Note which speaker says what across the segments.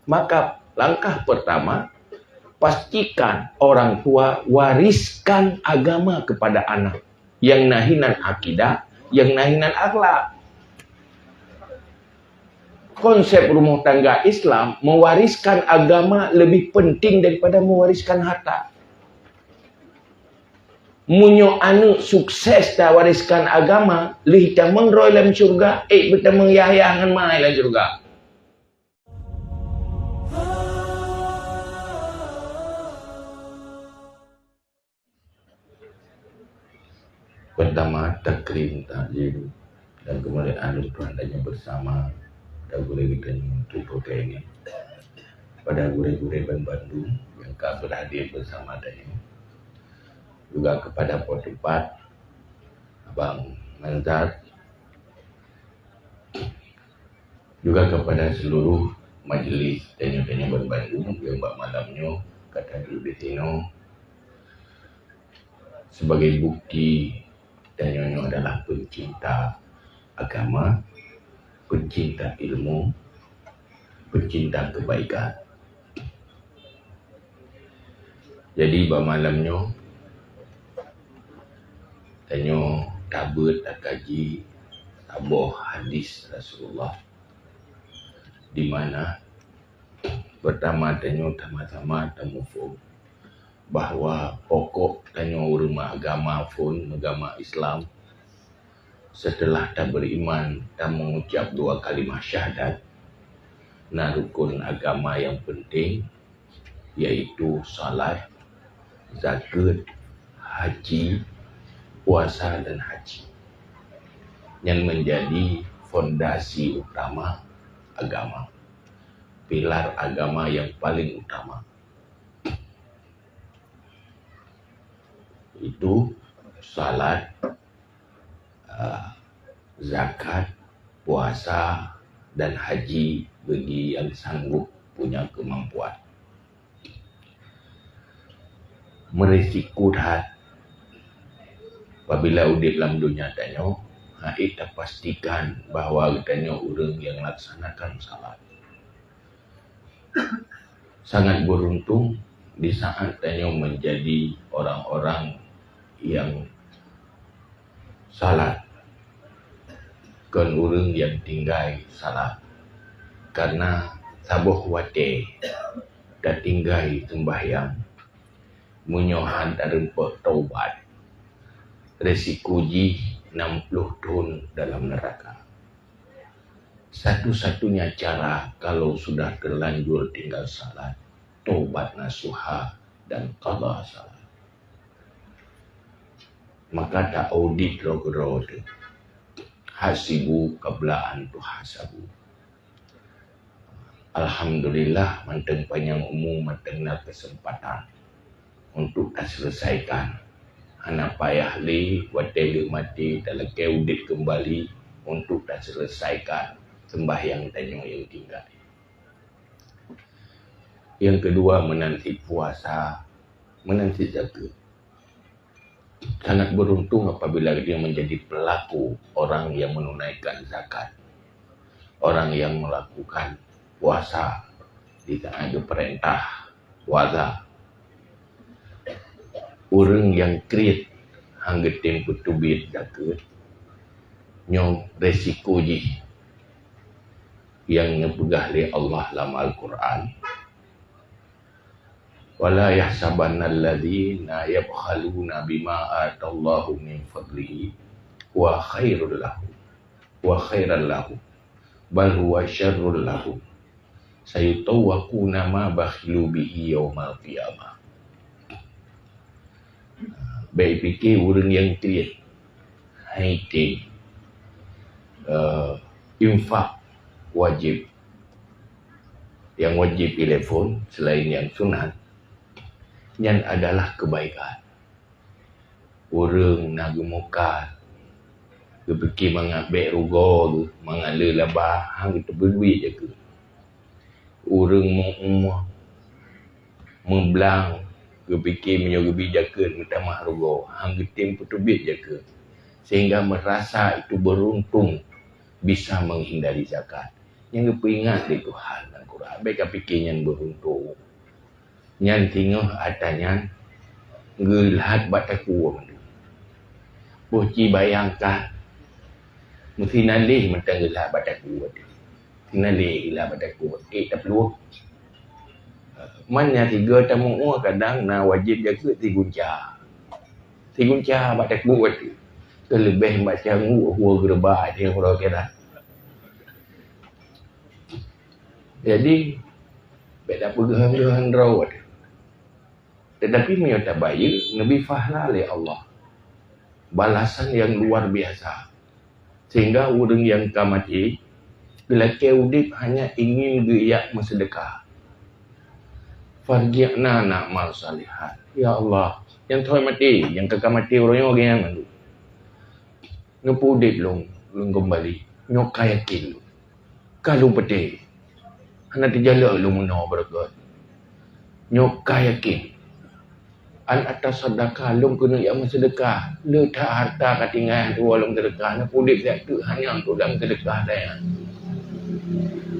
Speaker 1: Maka langkah pertama, pastikan orang tua wariskan agama kepada anak. Yang nahinan akidah, yang nahinan akhlak. Konsep rumah tangga Islam, mewariskan agama lebih penting daripada mewariskan harta. Munyo anu sukses dah wariskan agama, lih tamang roy dalam syurga, bertamang Yahya ngan mai dalam syurga. Pertama, takrim, taklim, dan kemuliaan Tuhan adanya bersama pada guru kita untuk program ini. Pada guru-guru Bandung yang kak berhadir bersama adanya. Juga kepada Potepat, Abang Manzat, juga kepada seluruh majlis tanya-tanya Bandung yang buat malamnya kata di sini. Sebagai bukti tanya adalah pencinta agama, pencinta ilmu, pencinta kebaikan. Jadi malamnya tanya tabut dan kaji tabuh hadis Rasulullah, di mana pertama tanya sama-sama temufum bahawa pokok tanya rumah agama pun agama Islam setelah tak beriman dan mengucap 2 kalimah syahadat, nah rukun agama yang penting yaitu salat, zakat, haji, puasa dan haji yang menjadi fondasi utama agama, pilar agama yang paling utama. Itu salat, zakat, puasa dan haji bagi yang sanggup punya kemampuan. Merisiko dah apabila udip dalam dunia tanya, kita pastikan bahawa tanya orang yang laksanakan salat. Sangat beruntung di saat tanya menjadi orang-orang yang salat. Kan orang yang tinggal salat. Karena sabuh wate dan tinggal sembahyang. Munyohan dan rempah taubat. Resiko ji 60 tahun dalam neraka. Satu-satunya cara kalau sudah terlanjur tinggal salat, taubat nasuha dan qada salat. Maka tak audit roh-roh tu. Hasibu qabla an tuhasabu. Alhamdulillah manteng panjang umum mantengna kesempatan untuk selesaikan. Anak payah li, wateli mati, dalam keudit kembali untuk dah selesaikan sembahyang tanya yang tinggal. Yang kedua, menanti puasa, menanti zakat. Sangat beruntung apabila dia menjadi pelaku orang yang menunaikan zakat, orang yang melakukan puasa di tengah perintah puasa. Orang yang kreat hangga tempoh tubit zakat nyong resiko ji yang nyepegah li Allah dalam Al-Quran. Wala yahsabanna alladhina yabkhaluna bima atallahu min fadlihi wa khairul lahu wa khairan lahu bal huwa syarrul lahu sayutawwaquna ma bakhilu bihi yaumal qiyamah. Baik fikir orang yang kriat haiti infak wajib, yang wajib telefon selain yang sunat, yang adalah kebaikan. Orang nak gemuka kepikir mengabek rugo tu, mengalir labah hang itu berduit je ke. Orang membelang kepikir menyogo bijakan minta mahrugo hang getim petubit je ke, sehingga merasa itu beruntung bisa menghindari zakat. Yang kepingat di Tuhan dan Quran baik fikir nyan beruntung. Nyan tinggal atanyan gelat bataku mandu. Boci bayangkan mesti nalih mentang gelat bataku ade. Nalih gelat bataku. Tak perlu. Mana tiga tamu kadang na wajib jaga tigunca. Tigunca bataku ade. Kelebih macam hua gerbah dia kalau kira. Jadi beda pegahan rawat. Tetapi menyata bayi Nabi fahla oleh Allah. Balasan yang luar biasa. Sehingga orang yang kamati lelaki udip hanya ingin giyak bersedekah. Farji'na na'mal salihat. Ya Allah, yang tuai mati, yang kekal mati orangnya orang yang mandu. Ngepudip long kembali. Nyok yakin long. Kalau peti. Hana terjala long menau berkat. Nyok yakin. An atas sedekah long kena yang sedekah. Letak harta katingan dua long sedekah. Ngepudip tak tu hanya untuk dalam sedekah saya.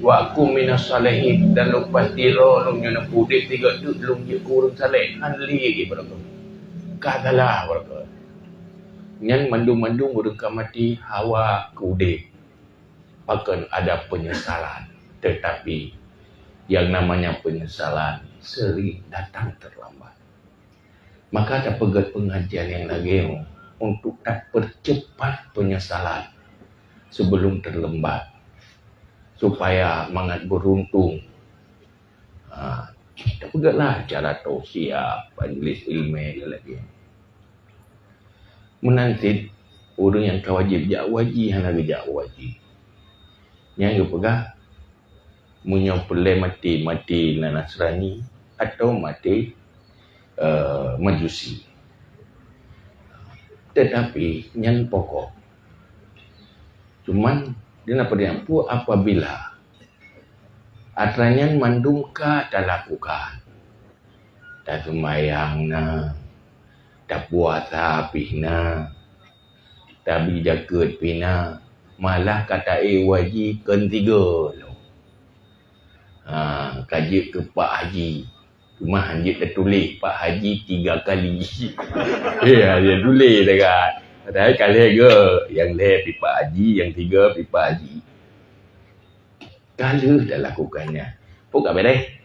Speaker 1: Wa aku minas salihin dan long pasti long yang ngepudip tiga tu long je kurang salih. Hanli lagi berkat. Katalah berkat. Yang mandung-mandung mereka mati hawa kudip. Bahkan ada penyesalan. Tetapi yang namanya penyesalan sering datang terlambat. Maka ada pegat pengajian yang lagi untuk tak percepat penyesalan sebelum terlambat. Supaya mangat beruntung. Tak pegatlah cara tausiah, majlis ilmu lagi. Menanti orang yang kawajib jakwaji hana jakwaji. Yang pegah menyopelai mati Nasrani atau mati Majusi. Tetapi yang pokok. Cuman dia nak berdampu apabila atranya mandungka tak lakukan. Tak sembayang na. Tak puasa pihna. Tak bijaket pihna. Malah kata wajib kan 3 lo. Kaji ke Pak Haji. Cuma Haji dah tulis Pak Haji 3 kali. Ya, dia tulis dekat. Padahal kali ke yang leh pi Pak Haji, yang 3 pi Pak Haji. Kalau dah lakukannya. Pokok bedeh.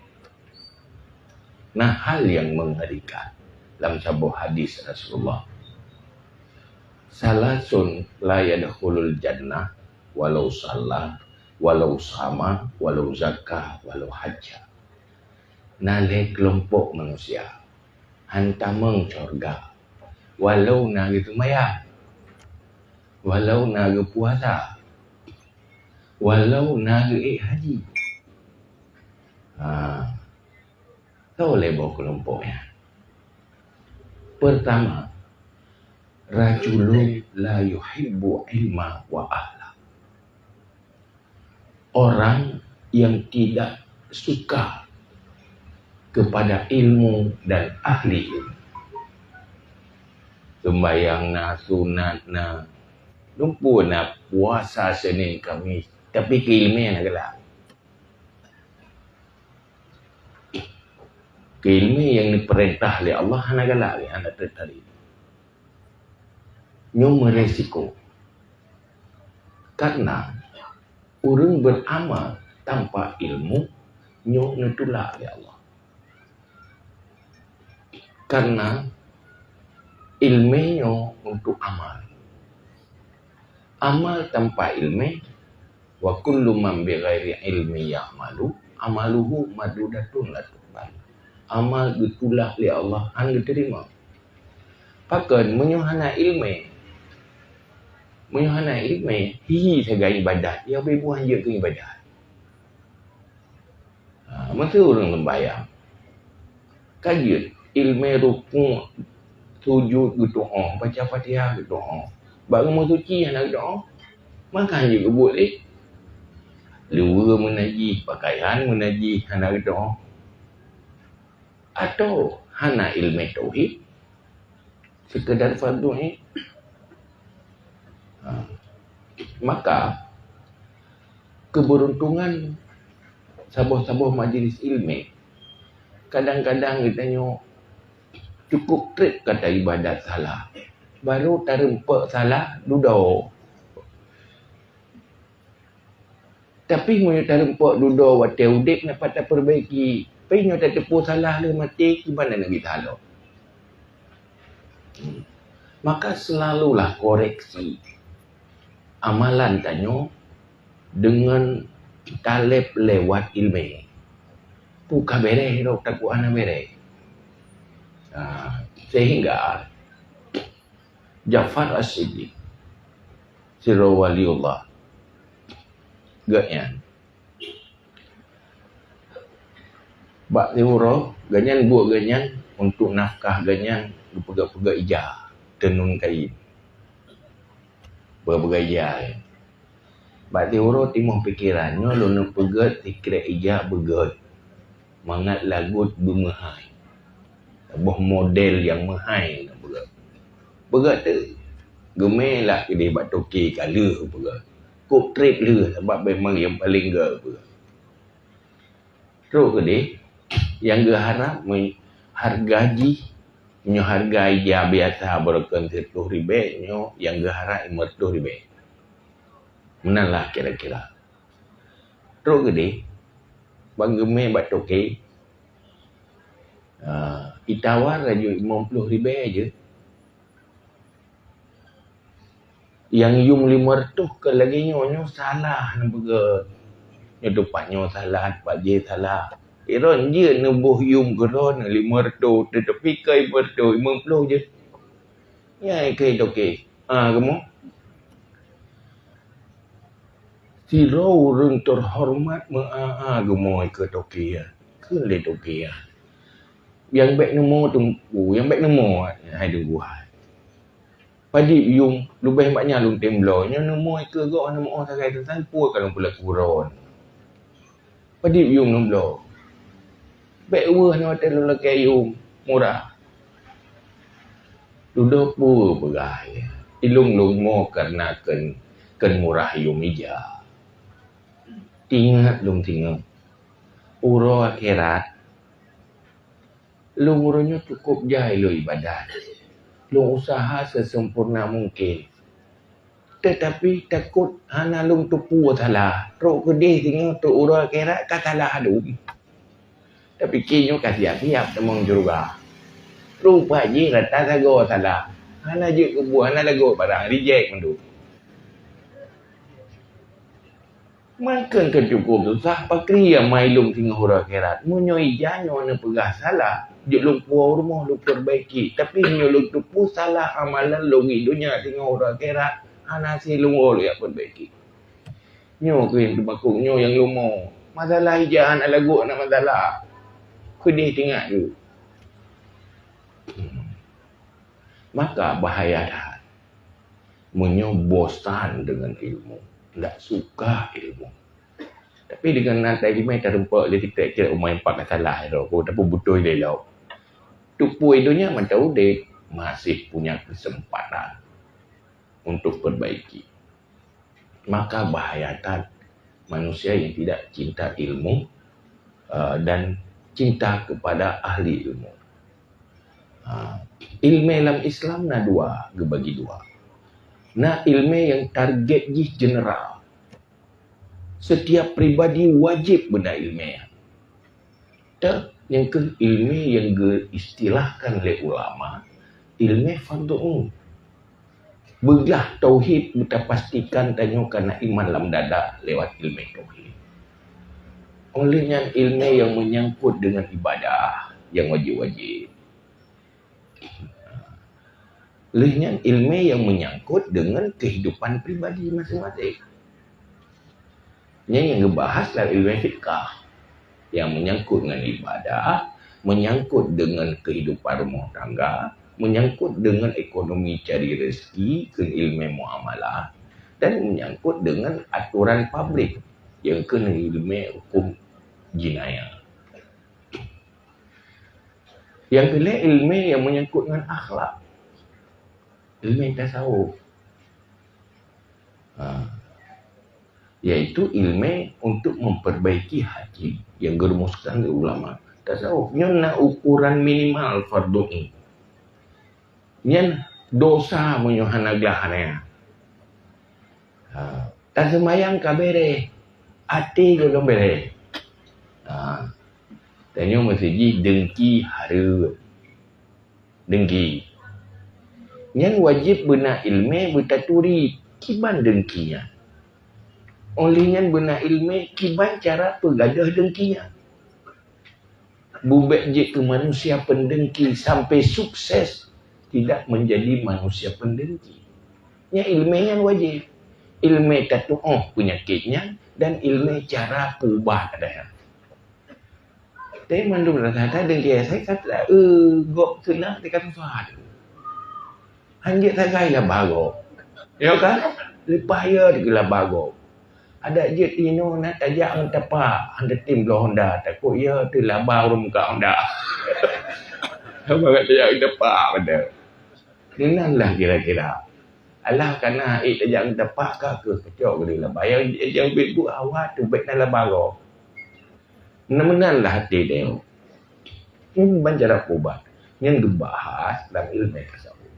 Speaker 1: Nah, hal yang mengerikan dalam sebuah hadis Rasulullah. Salasun la yadkhulul jannah walau salat, walau sama, walau zakah, walau hajjah. Nale kelompok manusia hantameng surga. Walau naga sembahyang, walau naga puasa, walau naga haji. Tahu lebo kelompoknya. Pertama, rajulun la yuhibbu ilma wa ahla. Orang yang tidak suka kepada ilmu dan ahli ilmu. Sembayang na, sunat na, lumpur na, puasa Senin Khamis. Tapi keilmian nak gelap. Keilmian yang diperintah oleh Allah nak gelap, anak tertarik. Nyo meresiko. Karena orang beramal tanpa ilmu, nyo netulak oleh Allah. Karena ilmunya untuk amal. Amal tanpa ilmu, wa kullu man bighairi ilmi ya'malu, amaluhu madudatun la tuqbal. Amal ditulak oleh Allah, hang diterima. Pakan menyuhana ilmu. Menyuhana ilmu, hihi sebagai ibadat. Ya berbuah je ke ibadat. Masa orang lembayang. Kajian ilmu rukun, sujud berdoa, baca Fatihah berdoa. Baru mau suci yang nak berdoa. Makan je boleh. Luar menajih, pakaian menajih, anak berdoa. Atau hana ilmu tauhid. Sekedar fardu ni. Maka keberuntungan sabuh-sabuh majlis ilmi, kadang-kadang kita tengok cukup trip kata ibadat salah, baru terempak salah duduk. Tapi mu terempak duduk waktu udip nak patah perbaiki, tapi nyo tak tepu salah le mati, gimana nak kita halau? Maka selalulah koreksi amalan tanyo dengan talep lewat ilmu. Bukan bereh dok, takut anak bereh. Sehingga Ja'far As-Siddiq sirah waliullah ganyan bak diuro ganyan buat ganyan untuk nafkah ganyan pegak-pegak ijah tenun kain berbagai ijah bak diuro timuh pikirannya lu pegat tikret ijah begat mangat lagut bemahai sebuah model yang mahai nak begat tu gemelah ke dia bak toki kala begat kok trade le sebab memang yang paling ge begat terus ke dia yang ge harap hargaji nyo harga ijah biasa berken 10 ribu nyo yang ge harap 50 ribu menalah kira-kira terus ke dia bang gemeh bak toki itawar aja 50 ribu aja yang yung 500 ke lagi nyo salah nak begat nyo tupatnyo salah pak je salah iron je nubuh yung geron 500 tetapi kai 50 je ya kai toke kamu sirau reng terhormat gemoy ke toke ya ke le toke ya yang baik nombor tunggu yang baik nombor hai tunggu hai Padi yung lubeh maknya lung temblo nya nombor ke go nombor sagai tentang pu kalau pula kuron padi yung nomblo baik weh no hotel la yung murah duduk pu begai ilung mo karena ken murah yung ija tingat lung tinggal uro akhirat lung uronya cukup jai lo ibadat lung usaha sesempurna mungkin tetapi takut hana lung tupu salah teruk kedih tinggal tu urang akhirat katalah adum tapi kinyo kasih siap temong juga rupa je rata sago salah hana je kebuah hana lago barang reject mendu makan ke cukup susah pakri yang mai lung tinggal urang akhirat munyo ijanyo na pegah salah je lung puau rumah lung perbaiki tapi nyo lung tupu salah amalan lung dunia tinggal urang akhirat hana si lung ol ya perbaiki nyo kuin bakung nyo yang lumo masalah ijahan alago nak masalah kedih tinggal tu maka bahaya dah munyo bosan dengan ilmu tak suka ilmu tapi dengan nanti ilmu terempak dia kira umai empat salah tu tapi betul dia lau tupu idunya macam dia masih punya kesempatan untuk perbaiki maka bahayatan manusia yang tidak cinta ilmu dan cinta kepada ahli ilmu ilmu dalam Islam na dua gebagi dua na ilmu yang target je general setiap pribadi wajib benda ilmu yang ke ilmu yang diistilahkan oleh ulama ilmu fardu belah tauhid kita pastikan tanya karena iman dalam dada lewat ilmu tauhid olehnya ilmu yang menyangkut dengan ibadah yang wajib-wajib olehnya ilmu yang menyangkut dengan kehidupan pribadi masing-masing yang ngebahas dalam ilmu fiqh yang menyangkut dengan ibadah, menyangkut dengan kehidupan rumah tangga, menyangkut dengan ekonomi cari rezeki, ke ilmu muamalah dan menyangkut dengan aturan publik yang kena ilmu hukum jinayah. Yang kedua ilmu yang menyangkut dengan akhlak, ilmu tasawuf. Iaitu ilmu untuk memperbaiki hati yang gerumuskan di ulama tasawuf. Nyon ukuran minimal fardu ini. Nyon dosa menyohana gelahana. Tak semayang kabere, hati golong bere. Tanya masjid dengki hara. Dengki. Yang wajib benar ilmu bertaturi kiban dengkinya. Olehnya benar ilmu kiban cara pegadah dengkinya. Bubek je ke manusia pendengki sampai sukses tidak menjadi manusia pendengki. Ya ilmu yang wajib. Ilmu tatu penyakitnya dan ilmu cara ubah ada. Tapi mandum kata dengki saya kata gop senang dekat fahad. Anjir tak gaya bago. Ya kan? Lepas ya digila bago. Ada je tino nak tajak mentepak anda tim lo Honda takut ya tu labau muka Honda. Apa kata tajak mentepak pada. Denganlah kira-kira. Alah kerana tajak mentepak ke kecok ke labau. Yang bet bu awak tu bet nak labau. Menanlah hati dia. Ini bancara kubat. Yang dibahas dalam ilmu tasawuf.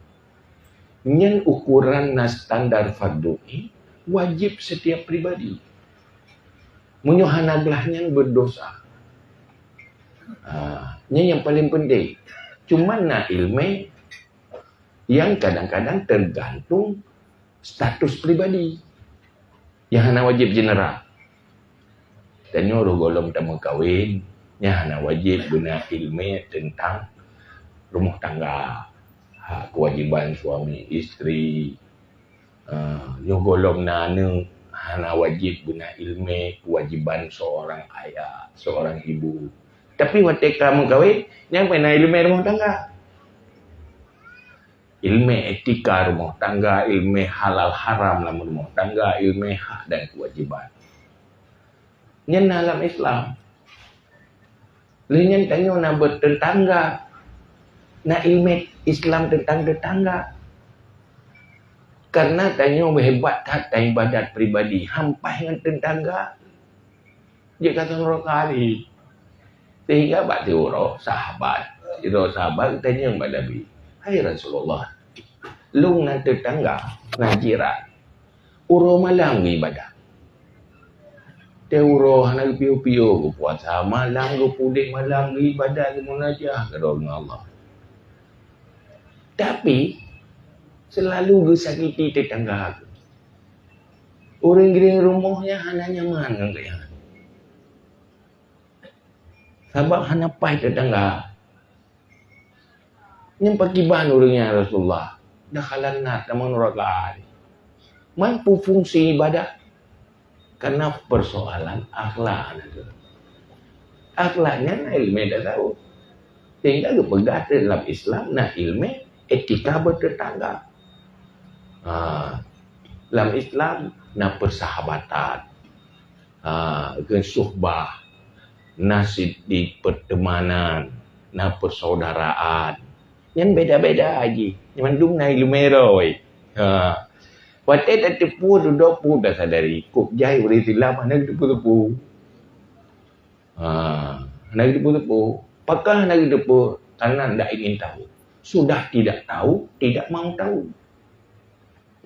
Speaker 1: Yang ukuran standar fardu ini wajib setiap pribadi. Menyohana gelahnya berdosa. Ini yang paling penting. Cuma nak ilmu yang kadang-kadang tergantung status pribadi. Yang hana wajib general. Dan nyuruh golong tamu kahwin. Yang hana wajib guna ilmu tentang rumah tangga. Kewajiban suami isteri. Yang golong nana hana wajib guna ilmu kewajiban seorang ayah, seorang ibu. Tapi waktu kamu kahwin, yang pernah ilmu rumah tangga. Ilmu etika rumah tangga, ilmu halal haram dalam rumah tangga, ilmu hak dan kewajiban. Yang dalam Islam. Lain tanya nak bertetangga. Nak ilmu Islam tentang tetangga. Karena tanya hebat kata ibadat pribadi. Hampai dengan tetangga. Dia kata orang kali. Sehingga bak diurau sahabat. Diurau sahabat tanya kepada Nabi. Hai Rasulullah. Lu nak tetangga. Nak jiran. Urau malam ibadat. Dia urau nak piu-piu. Puasa malam. Pudik malam. Ibadat. Munajah. Kata Allah. Tapi selalu gesakiti tetangga aku. Orang giring rumahnya hana nyaman dengan kaya. Sebab hana pai tetangga. Yang pakiban orangnya Rasulullah. Dah kalanat nama neraka. Mampu fungsi ibadah. Karena persoalan akhlak. Akhlaknya ilmu dah tahu. Sehingga kepegat dalam Islam na ilmu etika bertetangga. Dalam Islam na persahabatan, suhbah, nasib di pertemanan, na persaudaraan. Yang beda-beda lagi. Yang mandung na ilmu roy. Waktu tak tepu duduk pun dah sadari. Kuk jahit boleh silap mana tepu-tepu. Nak tepu-tepu. Pakah nak tepu karena tidak ingin tahu. Sudah tidak tahu, tidak mau tahu.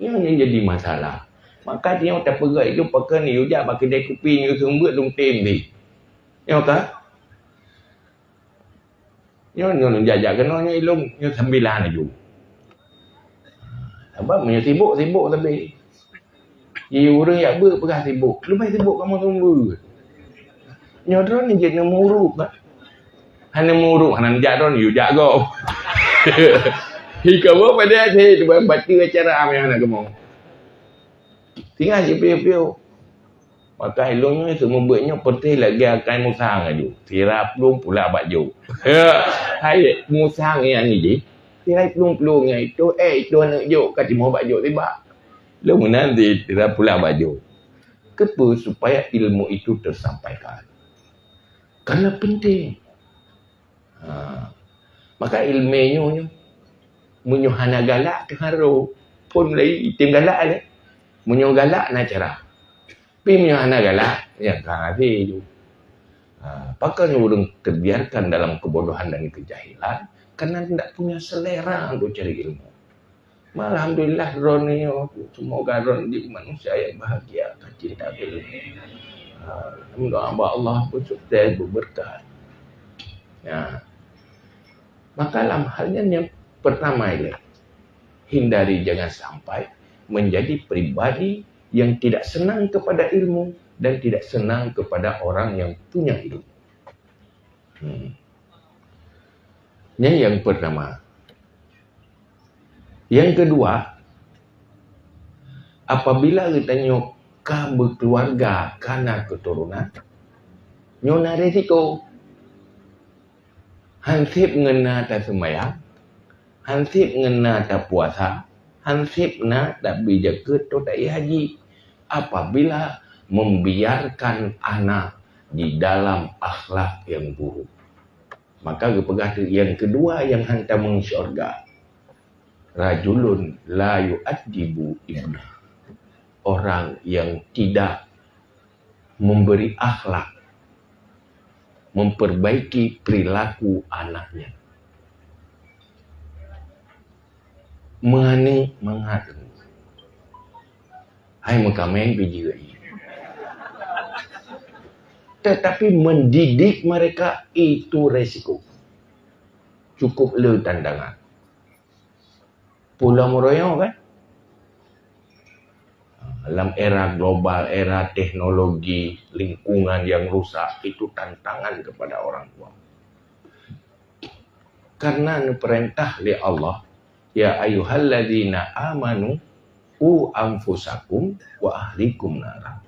Speaker 1: Yang jadi masalah. Maka dia tak perai itu pakai ni ujak pakai kedai kopi ni sembut dong tim ni. Ya kah? Nyon jajak kenanya ilung nyo sembilan aju. Sebab punya sibuk tapi. Ye orang yak ber pegah sibuk. Lepas sibuk kamu tunggu. Nyodron ni je muruk kan. Hana muruk hana jadon yu jago. Ikaw pada saya baca acara apa yang nak kemau. Tinggal je piu-piu. Maka ilmunya semua buatnya pertih lagi akan musang aja. Sirap belum pula baju. Hai musang yang ni je. Sirap belum yang itu itu nak juk kat mau baju tiba. Lu nanti sirap pula baju. Kepa supaya ilmu itu tersampaikan. Karena penting. Maka ilmunya menyuhana galak keharu pun lagi tim galak le. Menyo galak nak cara. Pimnya anak galak, yang kahari itu. Apakah orang terbiarkan dalam kebodohan dan kejahilan karena tidak punya selera untuk cari ilmu. Alhamdulillah Ron ini, semoga Ron di manusia yang bahagia, cinta ilmu. Alhamdulillah Allah pun sukses berberkah. Ya. Maka dalam halnya yang pertama ini, hindari jangan sampai menjadi pribadi yang tidak senang kepada ilmu dan tidak senang kepada orang yang punya ilmu. Ini yang pertama. Yang kedua, apabila kita nyokah berkeluarga karena keturunan, nyona resiko. Hansip ngena tak sembahyang, hansip ngena tak puasa, hansip na tak bijak tu tak haji. Apabila membiarkan anak di dalam akhlak yang buruk, maka yang kedua yang hantar mengsyurga, rajulun la yu'addibu ibna, orang yang tidak memberi akhlak, memperbaiki perilaku anaknya. Mengadu. Hai mekamen biji ini. Tetapi mendidik mereka itu resiko. Cukup le tandangan. Pulau Moroyo kan? Dalam era global, era teknologi, lingkungan yang rusak, itu tantangan kepada orang tua. Karena perintah oleh Allah, ya ayyuhalladzina amanu anfusakum wa ahlikum nara.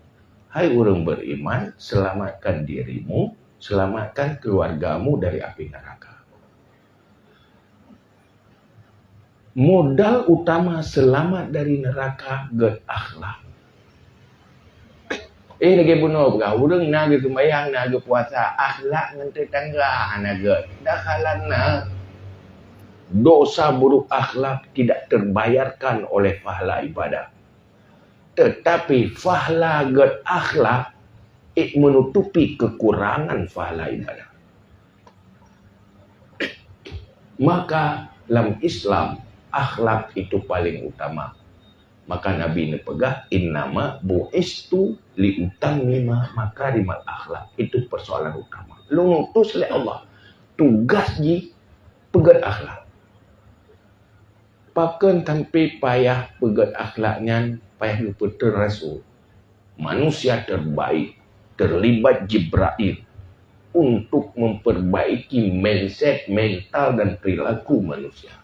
Speaker 1: Hai orang beriman, selamatkan dirimu, selamatkan keluargamu dari api neraka. Modal utama selamat dari neraka berakhlak. Lagi bunuh berkah, orang naga sembahyang, naga puasa, akhlak dengan tetangga, naga. Dah halana. Dosa buruk akhlak tidak terbayarkan oleh pahala ibadah. Tetapi pahala ged akhlak menutupi kekurangan pahala ibadah. Maka dalam Islam akhlak itu paling utama. Maka Nabi ini pegah innama bu'istu liutammima makarimal akhlak. Itu persoalan utama. Lu ngutus oleh Allah. Tugas ji pegat akhlak. Pakan tanpa payah pegat akhlaknya, payah lupa Rasul. Manusia terbaik terlibat Jibril untuk memperbaiki mindset, mental dan perilaku manusia.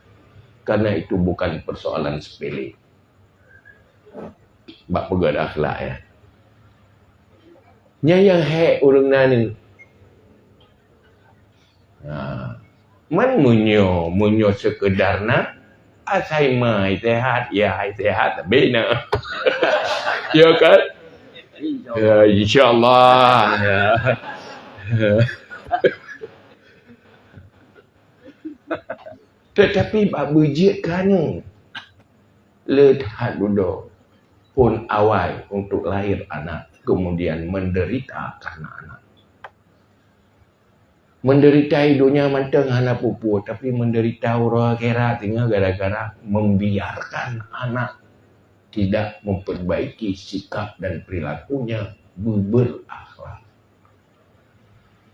Speaker 1: Karena itu bukan persoalan sepele. Bak pegat akhlak ya. Yang hek orang nani. Man munyo sekedarna asai mai sehat ya hai sehat bina. Ya kan? Ya insyaallah ya. Tetapi bab bujik kan lihat dulu pun awal untuk lahir anak, kemudian menderita karena anak. Menderita hidupnya manteng anak pupu, tapi menderita orang akhirat tinggal gara-gara membiarkan anak tidak memperbaiki sikap dan perilakunya berakhlak.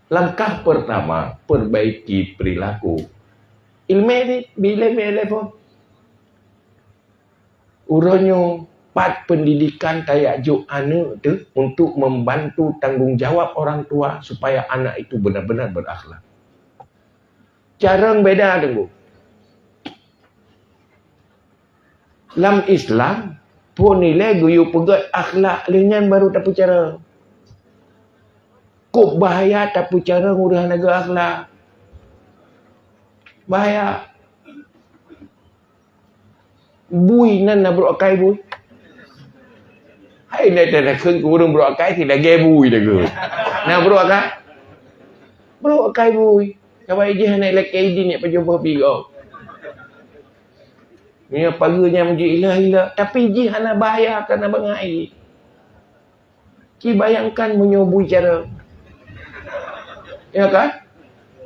Speaker 1: Langkah pertama, perbaiki perilaku. Ilmu bila telefon. Uronyo pat pendidikan tayak juk anak tu untuk membantu tanggungjawab orang tua supaya anak itu benar-benar berakhlak. Cara beda tunggu. Dalam Islam pun nilai guyu pegat akhlak lengan baru tak cara. Kok bahaya tak cara ngurah naga akhlak. Bahaya. Bui nan nak berokai bui. Hai nak tak kena kurung berokai tidak ge bui dah ke. Nak berokai. Berokai bui. Kawan je nak lek ID ni jumpa pigo. Ni paganya menjadi ilah-ilah tapi je hana bahaya kena bangai. Ki bayangkan menyobui cara. Ya kan?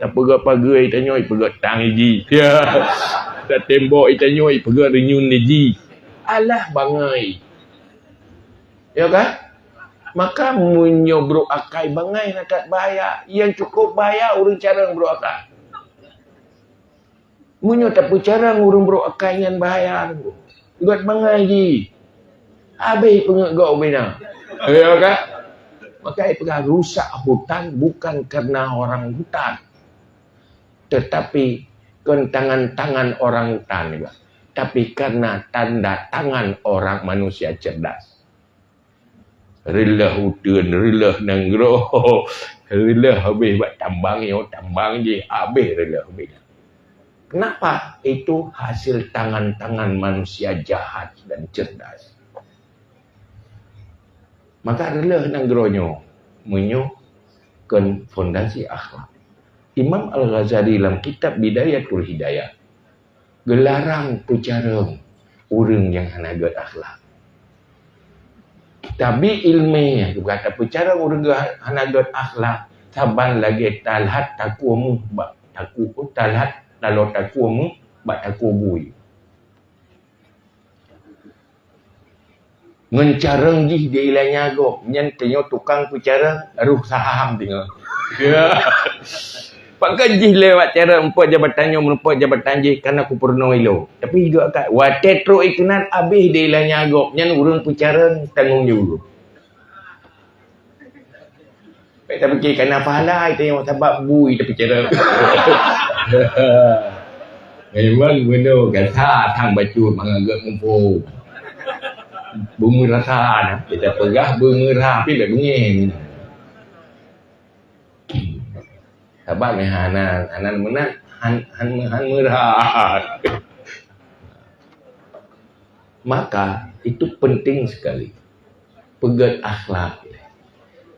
Speaker 1: Tak pegat pagai tanyoi pegat tang ji. Ya. Tak tembok tanyoi pegat renyun ji. Alah bangai. Ya kan? Maka menyobrok akai bangai nak bayar. Yang cukup bayar urang cara brok akai. Munyo tak cara urang brok akai ngan bayar. Pegat bangai ji. Habis pengegau bina. Ya kan? Maka itu rusak hutan bukan karena orang hutan. Tetapi tangan orang hutan juga. Tapi karena tanda tangan orang manusia cerdas. Relah hutan, relah nanggro. Relah habis buat tambang je. Habis relah habis. Kenapa? Itu hasil tangan-tangan manusia jahat dan cerdas. Maka adalah nangronyo menyokan fondasi akhlak. Imam Al-Ghazali dalam kitab Bidayatul Hidayah gelarang pecarang orang yang hanagat akhlak. Tapi ilmiah kata pecarang orang hanagat akhlak saban lagi talhat takumu talhat lalu takumu bak takubui. Ngencareng jih dia ilanya go nyen tenyo tukang pecarang aruh saham tengok. Ya. Pakai jih lewat cara empok jabatannya menumpuk jabatan jih karena aku pernah ilo. Tapi hidup kat watetro ikunan habis dia ilanya go nyen urang pecarang tanggung jawab. Tak fikir kena pahala itu yang sebab bui tapi pecarang. Memang benar kata tang baju mangagak mumpuk. Bunga rasa kita pegah bunga rapi tak bengin. Sebab ni hanan menang han merah. Maka itu penting sekali. Pegat akhlak.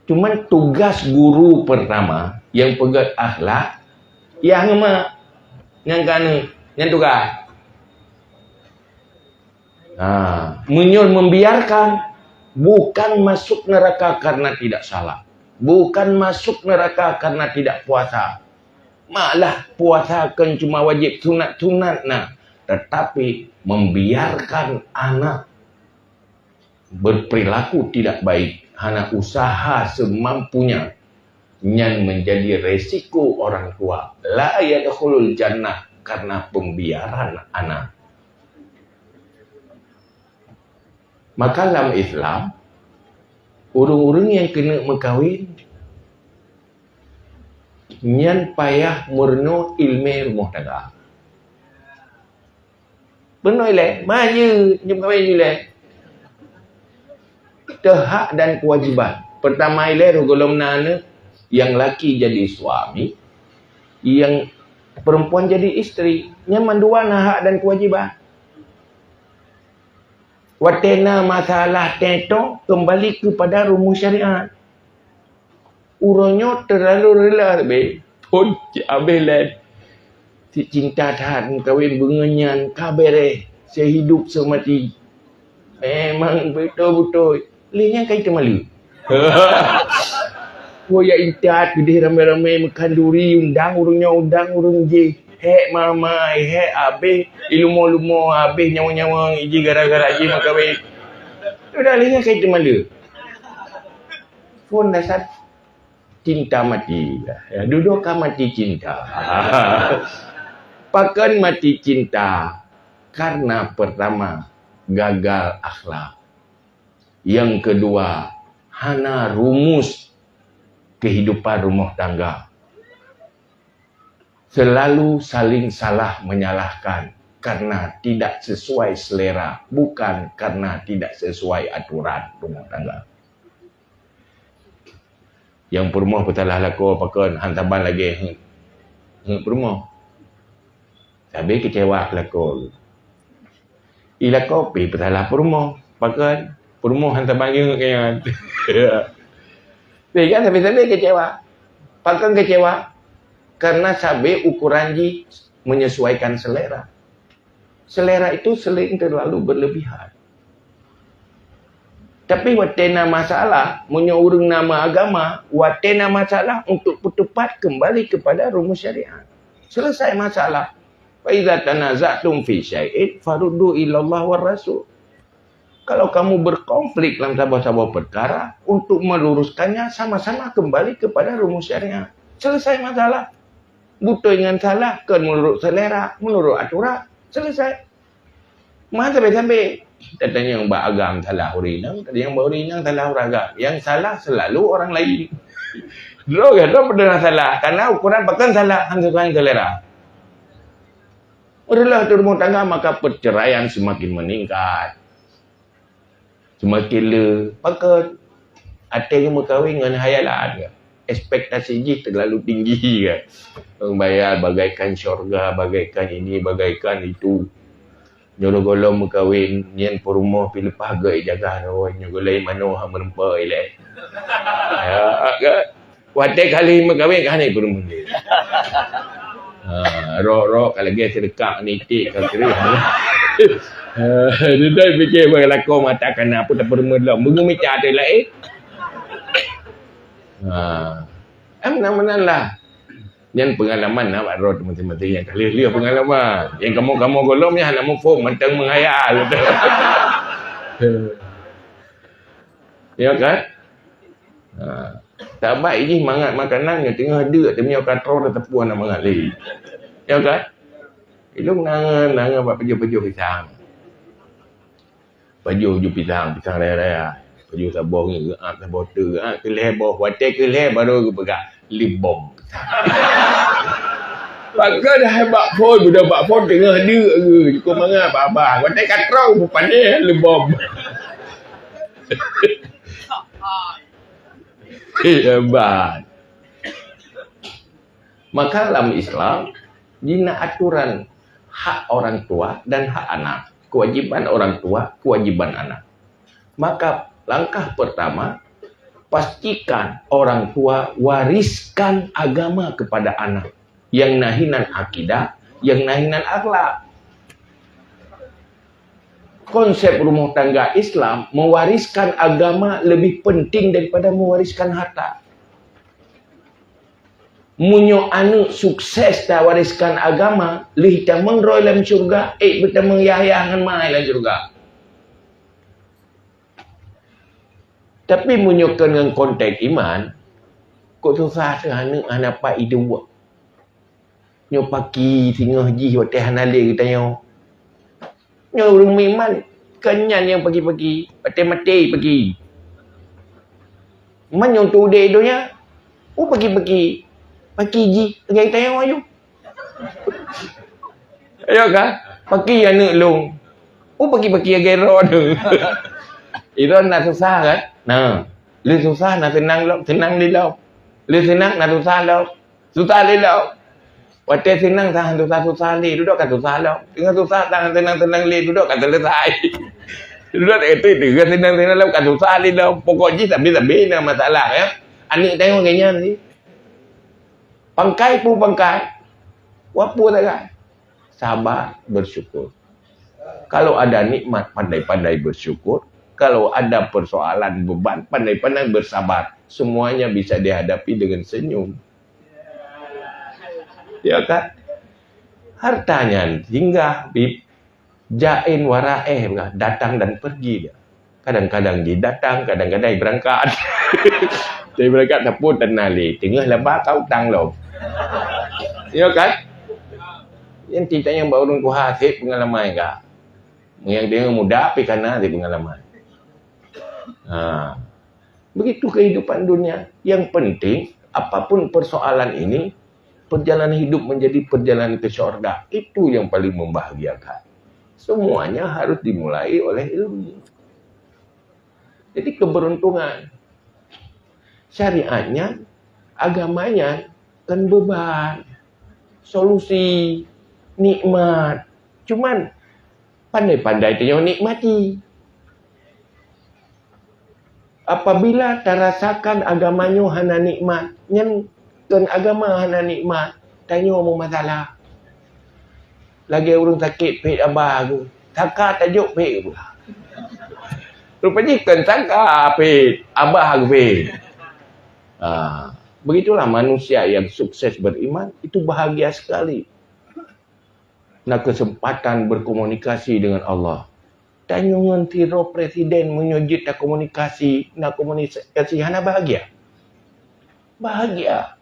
Speaker 1: Cuman tugas guru pertama yang pegat akhlak yang tugas. Membiarkan bukan masuk neraka karena tidak salah, bukan masuk neraka karena tidak puasa, malah puasa kan cuma wajib sunat tetapi membiarkan anak berperilaku tidak baik, anak usaha semampunya yang menjadi resiko orang tua la yadkhulul jannah karena pembiaran anak. Maka dalam Islam, orang-orang yang kena berkahwin, nyan payah murno ilmu rumah tangga. Benar le, maju nyemkawin le. Hak dan kewajiban. Pertama le golong nana yang laki jadi suami, yang perempuan jadi isteri. Nyaman dua hak dan kewajiban. Watena masalah teto kembali kepada rumus syariat. Uronyo terlalu rela be. Pun abelan. Si cinta tahan kawin bengenyan kabere sehidup semati. Memang betul-betul. Linya kai temalu. Woya intat gede ramai-ramai makan duri undang urung je. Hek mamai, hek abe, ilumo-lumo abe nyawa-nyawa iji gara-gara iji makawe. Sudah lihat kait malu. Pun dasar cinta mati. Ya, duduk mati cinta. Pakan mati cinta karena pertama gagal akhlak. Yang kedua, hana rumus kehidupan rumah tangga. Selalu saling salah menyalahkan karena tidak sesuai selera, bukan karena tidak sesuai aturan rumah tangga. Yang perumah petalah lako pakai hantaban lagi perumah. Sampai kecewa lako. Ilako pi petalah perumah pakai perumah hantaban yang kayak. Kan sampai kecewa. Pakai kecewa. Karena sabe ukuran ji menyesuaikan selera. Selera itu sering terlalu berlebihan. Tapi watena masalah, menyorong nama agama, watena masalah untuk bertepat kembali kepada rumus syariat. Selesai masalah. Fa idza tanaza'tum fi syai'in faruddu ila Allah war Rasul. Kalau kamu berkonflik dalam sebuah perkara, untuk meluruskannya sama-sama kembali kepada rumus syariat. Selesai masalah. Butuh dengan salah, kan menurut selera, menurut aturan, selesai. Mana sampai-sampai. Katanya yang beragam salah urinang, yang berurinang salah uragam. Yang salah selalu orang lain. Dulu kata pernah salah, karena ukuran bahkan salah, hanya sesuai selera. Udahlah di rumah tangga, maka perceraian semakin meningkat. Semakin le. Maka ada yang berkahwin dengan hayalan. Ekspektasi je terlalu tinggi. Bayar bagaikan syurga, bagaikan ini, bagaikan itu. Nyolong-golong berkahwin, nyen perumah pilih pagai jaga rawai, nyolong mano hang merempai le. Ya, wadah kali berkahwin kan ni perumah ni. Rok kalau dia sedekah nitik kau kira. Dia dah fikir berlaku mata kena apa tak perumah dah. Mengumi ada lah mana lah. Yang pengalaman nak buat roh teman-teman yang kali pengalaman. Yang kamu golong ni nak mufum mentang menghayal. Ya kan? Tak baik je mangat makanan yang tengah ada tengah katro dah tepuan nak mangat lagi. Ya kan? Itu nangan buat baju pisang. Baju pisang raya-raya. Baju sabong ni sabong tu keleh bawah watek keleh baru pegang libom. Maka dah hebat phone, budak bak phone tengah ada ke. Kau mangat abang. Watek katrau pun pandai libom. Hebat. Maka dalam Islam, dina aturan hak orang tua dan hak anak. Kewajiban orang tua, kewajiban anak. Maka langkah pertama, pastikan orang tua wariskan agama kepada anak. Yang nahinan akidah, yang nahinan akhlak. Konsep rumah tangga Islam, mewariskan agama lebih penting daripada mewariskan harta. Munyo anu sukses dah wariskan agama, lih tamang roy dalam syurga, bertamang Yahya dengan mai dalam syurga. Tapi munyo dengan konteks iman, kok susah sehana anak pak hidup. Nyo pagi tengah ji hotel hanale kita nyo. Nyo rumah iman kenyan yang pagi-pagi, mati-mati pagi. Man yang tu dek donya. Pagi-pagi. Pagi ji, pergi kita nyo ayo. Ayo kan? Pagi anak long. Pagi-pagi agero tu. Itu nak susah kan? Nah, lu susah nak senang di lau. Lu senang nak susah lau. Susah di lau. Waktu senang tahan susah li, duduk kat susah lau. Tengah susah tahan senang li, duduk kat selesai. Duduk kat itu senang lau kat susah li lau. Pokoknya tapi nak masalah ya. Anik tengok kayaknya ni. Pangkai pun pangkai. Wapu tak kan? Sabar, bersyukur. Kalau ada nikmat, pandai-pandai bersyukur. Kalau ada persoalan beban, pandai-pandai bersabar. Semuanya bisa dihadapi dengan senyum. Ya kan? Hartanya singgah bib jain waraeh, datang dan pergi dia. Kadang-kadang dia datang, kadang-kadang dia berangkat. Dia berangkat tak pun tenali, tengah lebar kau tang lo. Ya kan? Yang cerita yang baru kuha sip pengalaman enggak. Yang dia muda tapi karena dia pengalaman. Begitu kehidupan dunia. Yang penting apapun persoalan ini, perjalanan hidup menjadi perjalanan ke syurga. Itu yang paling membahagiakan. Semuanya harus dimulai oleh ilmu. Jadi keberuntungan. Syariatnya, agamanya kan beban. Solusi, nikmat. Cuman pandai-pandai tu yang nikmati. Apabila terasakan agamanya hana nikmat, yang kan agama hana nikmat, tanya mau masalah. Lagi orang sakit pek abah aku. Takak tajuk pek pula. Rupanya ikan sangka apit, abah agpit. Begitulah manusia yang sukses beriman, itu bahagia sekali. Nah, kesempatan berkomunikasi dengan Allah. Tanyungan tiro presiden menyujud na komunikasi hana bahagia. Bahagia.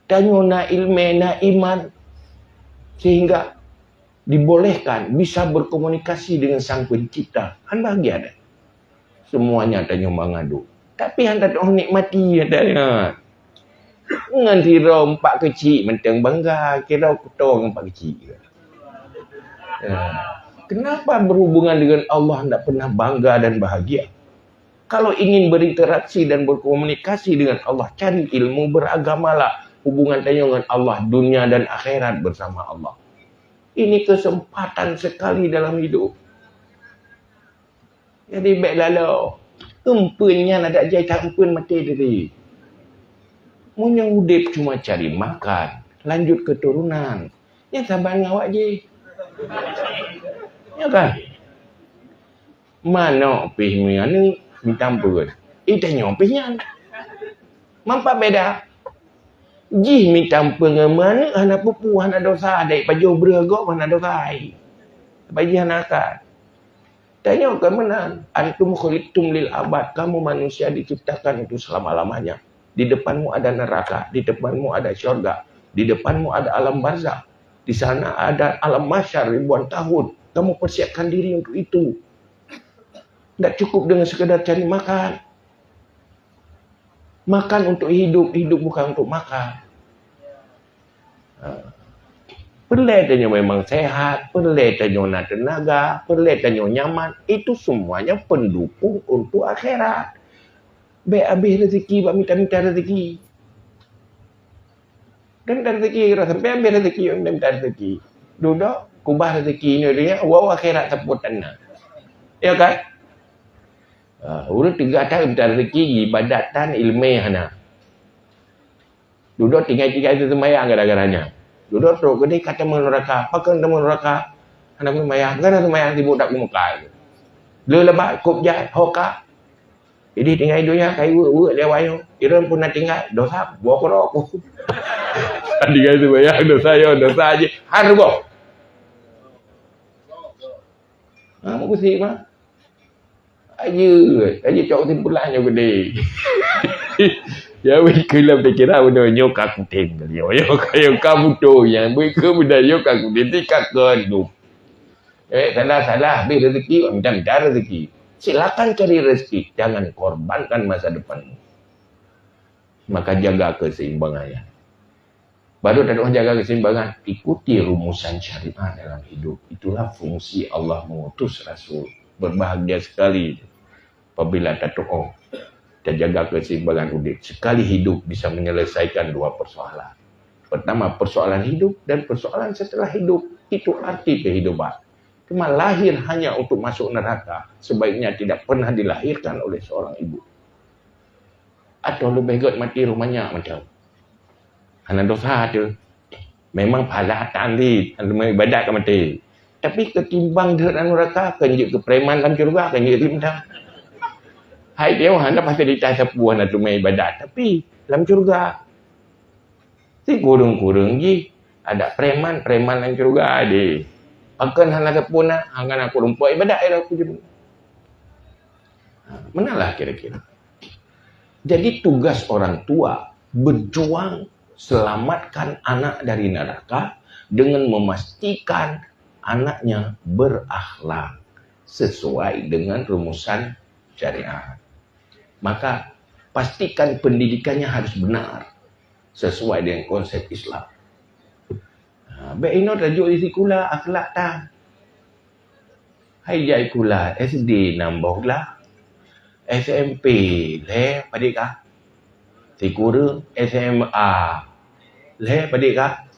Speaker 1: Tanyo na ilme na iman sehingga dibolehkan bisa berkomunikasi dengan Sang Pencipta. Han bahagia dah. Semuanya tanyo mengadu. Tapi han tak tahu nikmati adanya. Ngan tiro empat kecil mentang bangga, kira kutong empat kecil. Kenapa berhubungan dengan Allah tidak pernah bangga dan bahagia? Kalau ingin berinteraksi dan berkomunikasi dengan Allah, cari ilmu, beragamalah. Hubungan dengan Allah, dunia dan akhirat bersama Allah. Ini kesempatan sekali dalam hidup. Jadi baik lalu. Empunnya nak jai tak empun mati tadi. Munyang udip cuma cari makan, lanjut keturunan. Yang sabar ngawak je. Ya kan? Mana pihnya ni minta ampun. Itanya pihnya. Mampak beda. Jih minta ampun mana anak pupu anak dosa dai paju beragak anak dosa. Bagi anak kan. Tanya ke mana? Antum khuliqtum lil abad. Kamu manusia diciptakan itu selama-lamanya. Di depanmu ada neraka, di depanmu ada syurga, di depanmu ada alam barzakh. Di sana ada alam mahsyar ribuan tahun. Kamu persiapkan diri untuk itu. Tidak cukup dengan sekedar cari makan. Makan untuk hidup, hidup bukan untuk makan. Perletanya memang sehat, perletanya nak tenaga, perletanya nyaman. Itu semuanya pendukung untuk akhirat. Baik habis rezeki, buat minta-minta rezeki. Dan minta rezeki, sampai habis rezeki, minta rezeki. Duduk, kubah rezeki ni dia, wow akhirat seput tanah. Ya kan? Urut 3 tahun minta rezeki, ibadatan ilmiah. Duduk tinggal-tinggal itu semayang gara-garanya. Duduk terus, gede kata meneraka. Pakai temu neraka. Anak semayang, kan semayang sibuk tak muka. Lelebat, kubjat, hokak. Jadi tinggal hidupnya kayak urut lewayo. Iram pun nak tinggal dosa buah korok. Tadi kan tu banyak dosa yo, dosa aje. Harbo. Mau kusik mah. Aje cok timpulannya gede. Ya wei kelam kira benda nyok aku tinggal yo. Yo kayo kamu tu yang wei ke benda yo aku tikat kedu. Salah bi rezeki minta rezeki. Silakan cari rezeki, jangan korbankan masa depanmu. Maka jaga keseimbangannya. Baru tak ada jaga keseimbangan, ikuti rumusan syariat dalam hidup. Itulah fungsi Allah mengutus Rasul. Berbahagia sekali apabila tak tahu dan jaga keseimbangan hidup. Sekali hidup bisa menyelesaikan 2 persoalan. Pertama, persoalan hidup dan persoalan setelah hidup. Itu arti kehidupan. Cuma lahir hanya untuk masuk neraka, sebaiknya tidak pernah dilahirkan oleh seorang ibu. Atau lebih baik mati rumahnya macam. Hanya dosa tu. Memang pahala tali, ibadat ke mati. Tapi ketimbang dalam neraka, kenjut ke preman dalam syurga, kenjut rimdang. Hai dia hendak pasti ditanya sepuan atau ibadat, tapi dalam syurga. Si kurung-kurung je, ada preman dalam syurga ada. Akan hal sepuna, akan aku rumput ibadat aku je. Manalah kira-kira. Jadi tugas orang tua berjuang selamatkan anak dari neraka dengan memastikan anaknya berakhlak sesuai dengan rumusan syariat. Maka pastikan pendidikannya harus benar sesuai dengan konsep Islam. Baik ini tajuk di sekolah akhlak tak. Hai jai kula SD nambah lah. SMP le padik kah? Sekolah SMA le padik kah?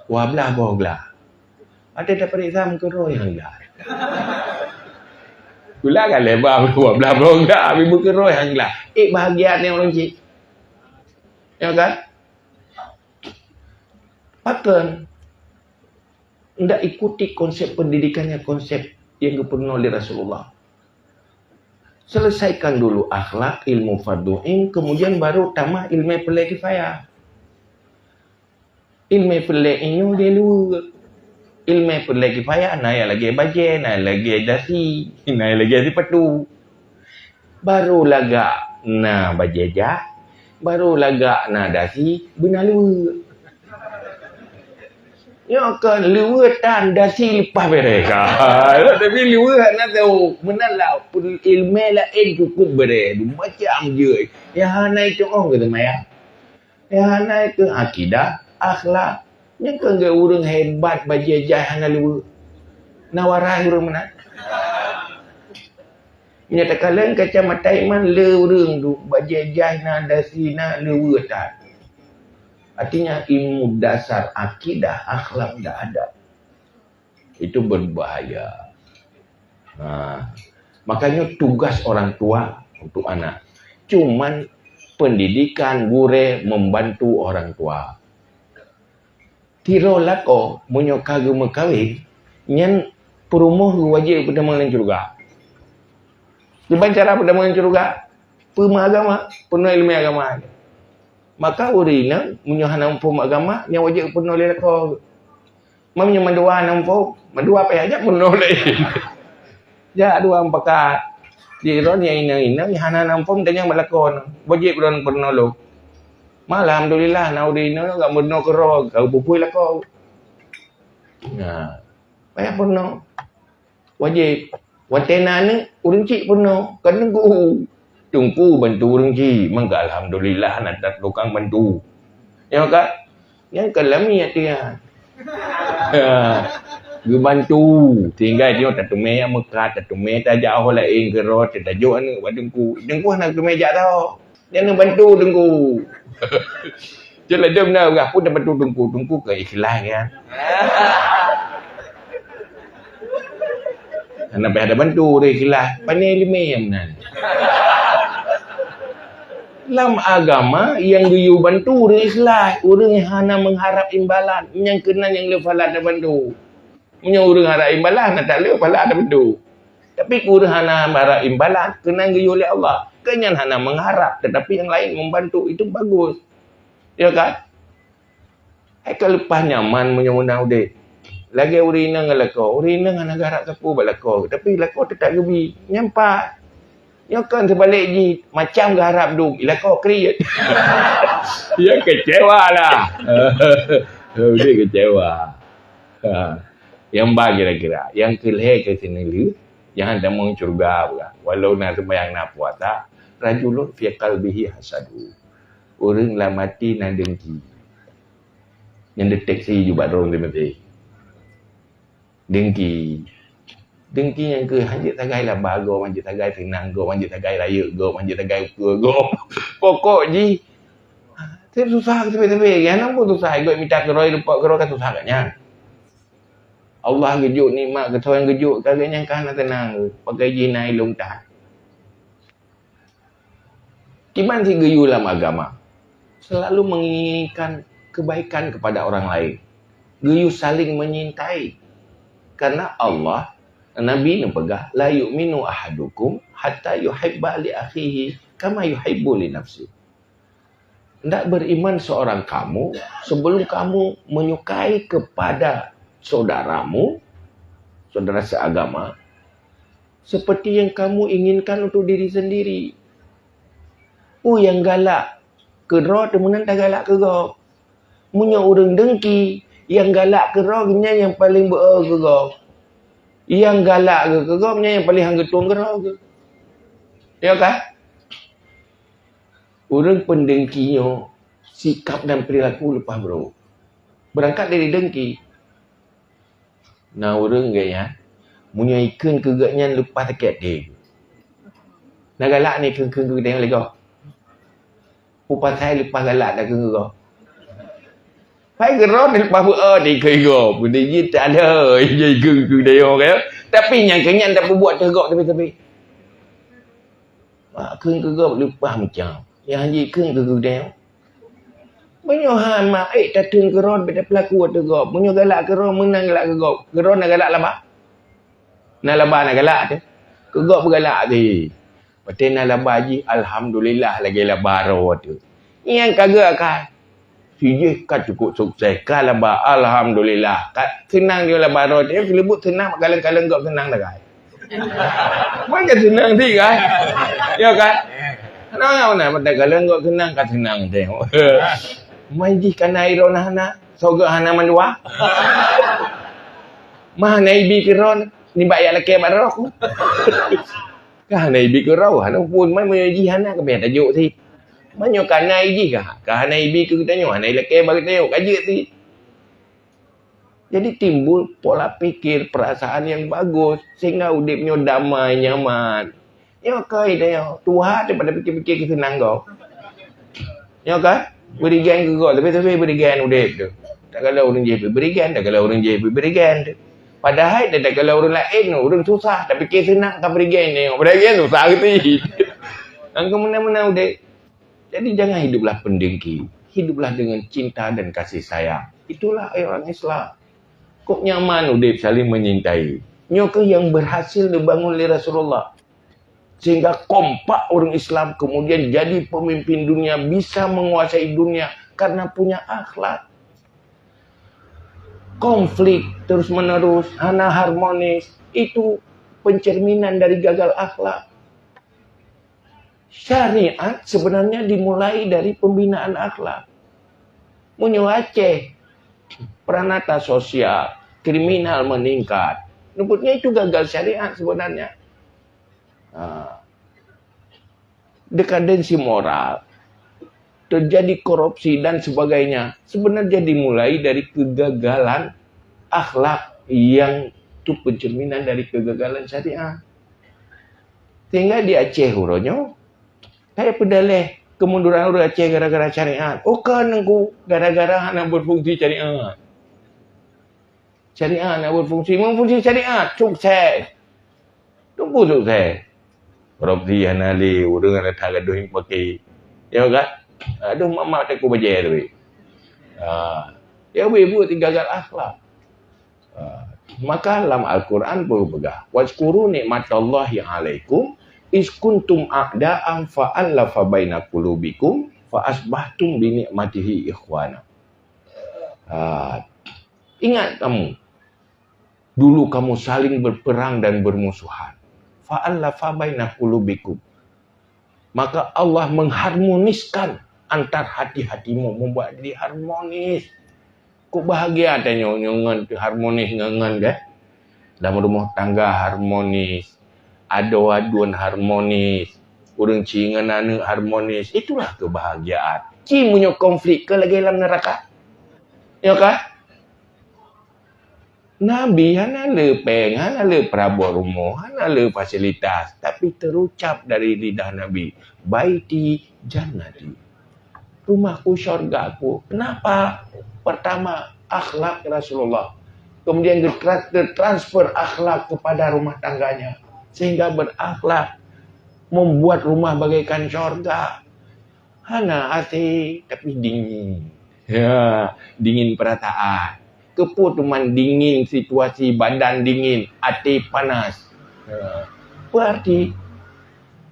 Speaker 1: Wablah boglah. Ada padik sam ke roh yang dah. Kula kan lebar wablah boglah, abi bukan roh yang lah. Bahagia ni orang cik. Ya kan? Pakai tidak ikuti konsep pendidikannya, konsep yang dipenuhi oleh Rasulullah. Selesaikan dulu akhlak, ilmu fardu'in, kemudian baru tambah ilmu pelai kifayah. Ilmu pelai ini dia luar. Ilmu pelai kifayah, naik lagi bajen, naik lagi dasi, naik lagi patu. Baru lagak na bajejak, baru lagak na dasi, benar luar. Ya kan, luar tan dasi lepas beres. Tapi luar nak tahu, benar lah, ilmu lain cukup beres. Macam je. Yang hanai itu orang kata Maya. Yang hanai itu akidah, akhlak. Yang kan gak orang hebat bajejak hanai luar. Nawarai orang mana? Menyatakan lain kacamata iman le orang tu bajajah na dasina le tak. Artinya ilmu dasar akidah akhlak tak ada. Itu berbahaya. Makanya tugas orang tua untuk anak. Cuman pendidikan gure membantu orang tua. Tiro lako menyokagu mekawin nyen perumuh wajib pada mengenai juga. Gimana cara pada mengenai juga? Pema agama, penuh ilmu agama. Maka urina menyuhana umpum agama yang wajib penuh oleh lako. Mamnya mendua nampu, mendua apa aja penuh oleh. Ya dua empat. Jiron yang ina hana nampum dan yang melakon. Wajib don penuh lo. Malah alhamdulillah na urina enggak penuh kero, kau pupui lako. Nah, banyak penuh. Wajib. Watena ni urang cik penuh. Kan tunggu bantu urang cik. Maka alhamdulillah nak tak tukang bantu. Ya kan? Yang kelami ya dia. Gue bantu. Tinggal dia tak tumeh yang Mekah, tak tumeh tak jauh lain ke roh, tak tajuk ni buat dengku. Dengku nak tumeh jak tau. Jangan bantu dengku. Jelah dia benar apa dah bantu dengku. Dengku ke ikhlas kan. Kenapa ada bantu dia ikhlas? Pandai lima yang benar. Dalam agama yang dia bantu dia ikhlas. Orang yang hanya mengharap imbalan. Yang kena yang lefalat ada bantu. Punya orang harap imbalan nak tak lefalat ada bantu. Tapi orang hanya mengharap imbalan kena dia oleh Allah. Kenyan hanya mengharap tetapi yang lain membantu itu bagus. Ya kan? Kalau lepas nyaman menyamundang udah. Lagi urina dengan lako. Urina dengan negara kapu balako. Tapi lako tetap gebi. Nyampak. Ya kan sebalik je. Macam garap tu. Lako kriat. Ya kecewa lah. Dia kecewa. Yang bagi kira-kira. Yang kelih ke sini lu. Yang ada mau curga pula. Walau nak sembahyang nak puasa. Rajulun fi qalbihi hasadu. Orang lah mati nak dengki. Yang deteksi juga dorong dia mati. Dengki yang ke hanjit tagai lah bago, hanjit tagai senang go, hanjit tagai raya go, hanjit tagai ukua go. Pokok je. Saya susah tepi-tepi. Yang nampak susah. Ikut minta keroi, lupa keroi kan susah katnya. Allah gejut nikmat ke yang gejut. Kagaknya kan tenang. Pakai jinai longtar. Gimana sih geyu dalam agama? Selalu menginginkan kebaikan kepada orang lain. Geyu saling menyintai. Karena Allah, Nabi ni pegah, la yu'minu ahadukum hatta yuhibba li akhihi kama yuhibbu li nafsi. Tidak beriman seorang kamu sebelum kamu menyukai kepada saudaramu, saudara seagama, seperti yang kamu inginkan untuk diri sendiri. Yang galak ke roh temenan tak galak ke roh. Punya orang dengki, yang galak ke roh yang paling ber ke roh. Yang galak ke roh yang paling hanggetung ke roh ke. Ya kan? Orang pendengkinya sikap dan perilaku lepas bro. Berangkat dari dengki. Nah orang gaya punya ikan kegaknya lepas dekat dia. Nak galak ni ikan dia lagi. Upas saya lepas galak dah ke kau. Pai gerak ni lepas di ke kau. Benda je tak ada. Jadi ke dia orang. Tapi yang kenyan tak buat tergok tepi-tepi. Keng ke kau lepas macam. Yang haji keng ke dia. Banyak hal mak tak teng gerak beda pelaku tergok. Banyak galak gerak menang galak ke kau. Gerak nak galak lama. Nak lama nak galak tu. Kegok bergalak tu. Patena la baji, alhamdulillah lagi la baro tu. Yang kagak kan. Sijih kan cukup sukses. Kalau ba alhamdulillah. Kat senang dia la baro dia kelebut senang kalang-kalang kau senang dah kan. Macam senang sih kan. Ya kan? Kenapa nak pada kalang kau senang kan senang tengok. Majih kan air hana soga hana mandua. Mah naibi kiron ni bayar laki baro aku. Kah naibi kirau hana pun mai majih hana ke biar tajuk si. Manyo kanai ji kah? Kanai bi ke kita nyo, anai leke bagi tengok kaji ti. Jadi timbul pola pikir, perasaan yang bagus sehingga udipnya damai, nyaman. Yo kai dia, Tuhan daripada fikir-fikir kita senang kau. Yo kan? Berigan ke kau, tapi berigan udip tu. Tak kalau orang JP berigan, tak kalau orang JP berigan tu. Padahal tak kalau orang lain, orang susah tapi fikir senang tak berigan tengok. Berigan susah gitu. Angka mana-mana udip. Jadi jangan hiduplah pendengki. Hiduplah dengan cinta dan kasih sayang. Itulah orang Islam. Kok nyaman udip saling menyintai. Nyoke yang berhasil dibangun oleh Rasulullah. Sehingga kompak orang Islam kemudian jadi pemimpin dunia. Bisa menguasai dunia karena punya akhlak. Konflik terus menerus. Hana harmonis. Itu pencerminan dari gagal akhlak. Syariat sebenarnya dimulai dari pembinaan akhlak. Munyo Aceh, peranata sosial, kriminal meningkat. Nyebutnya itu gagal syariat sebenarnya. Dekadensi moral, terjadi korupsi dan sebagainya. Sebenarnya dimulai dari kegagalan akhlak yang itu pencerminan dari kegagalan syariat. Sehingga di Aceh huronyo, saya pedalih kemunduran orang Aceh gara-gara syariat. Oh kan aku gara-gara nak berfungsi syariat. Syariat nak memfungsi syariat. Sukses. Tumpu sukses. Korupsi hanali, orang ada tak gaduh yang pakai. Ya kan? Aduh mak tak aku baca tu. Ya ibu gagal akhlak. Maka dalam Al-Quran berpegang. Wazkuru nikmatallahi alaikum. Iskuntum a'da'an fa'allafa baina qulubikum fa asbahtum bi ni'matihi ikhwana. Ingat kamu, dulu kamu saling berperang dan bermusuhan. Fa'allafa baina qulubikum. Maka Allah mengharmoniskan antar hati-hatimu, membuat dia harmonis. Kok bahagia tanya nyon harmonis ngangan deh. Dalam rumah tangga harmonis. Aduan harmonis, orang cingan anu harmonis, itulah kebahagiaan. Ci punya konflik ke lagi dalam neraka. Ya kan? Nabi hana le peng, hana le perabot rumah, hana le fasilitas, tapi terucap dari lidah Nabi, baiti jannati. Rumahku syurgaku. Kenapa? Pertama, akhlak Rasulullah. Kemudian ditransfer akhlak kepada rumah tangganya. Sehingga berakhlak membuat rumah bagaikan syurga. Hana hati tapi dingin. Ya, dingin perataan. Keputuman dingin, situasi badan dingin, hati panas. Ya. Berarti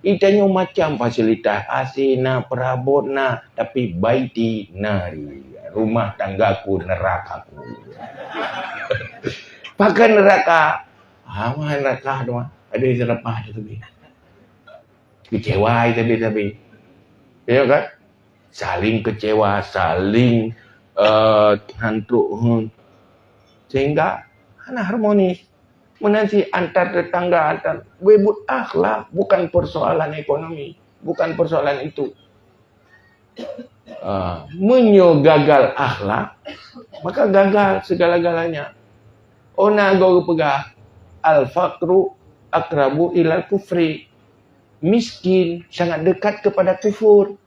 Speaker 1: itanya macam fasilitas asina perabotna tapi baiti nari. Rumah tanggaku nerakaku. Pakai neraka. Mana neraka doang. Ada yang serapah tu tapi. Kecewa tapi. Ya kan? Saling kecewa, saling hantuk. Sehingga hana harmonis. Menanti antar tetangga, antar webut akhlak. Bukan persoalan ekonomi. Bukan persoalan itu. Menyo gagal akhlak. Maka gagal segala-galanya. Ona go pegah. Al-faqru akrabu ilal kufri. Miskin sangat dekat kepada kufur.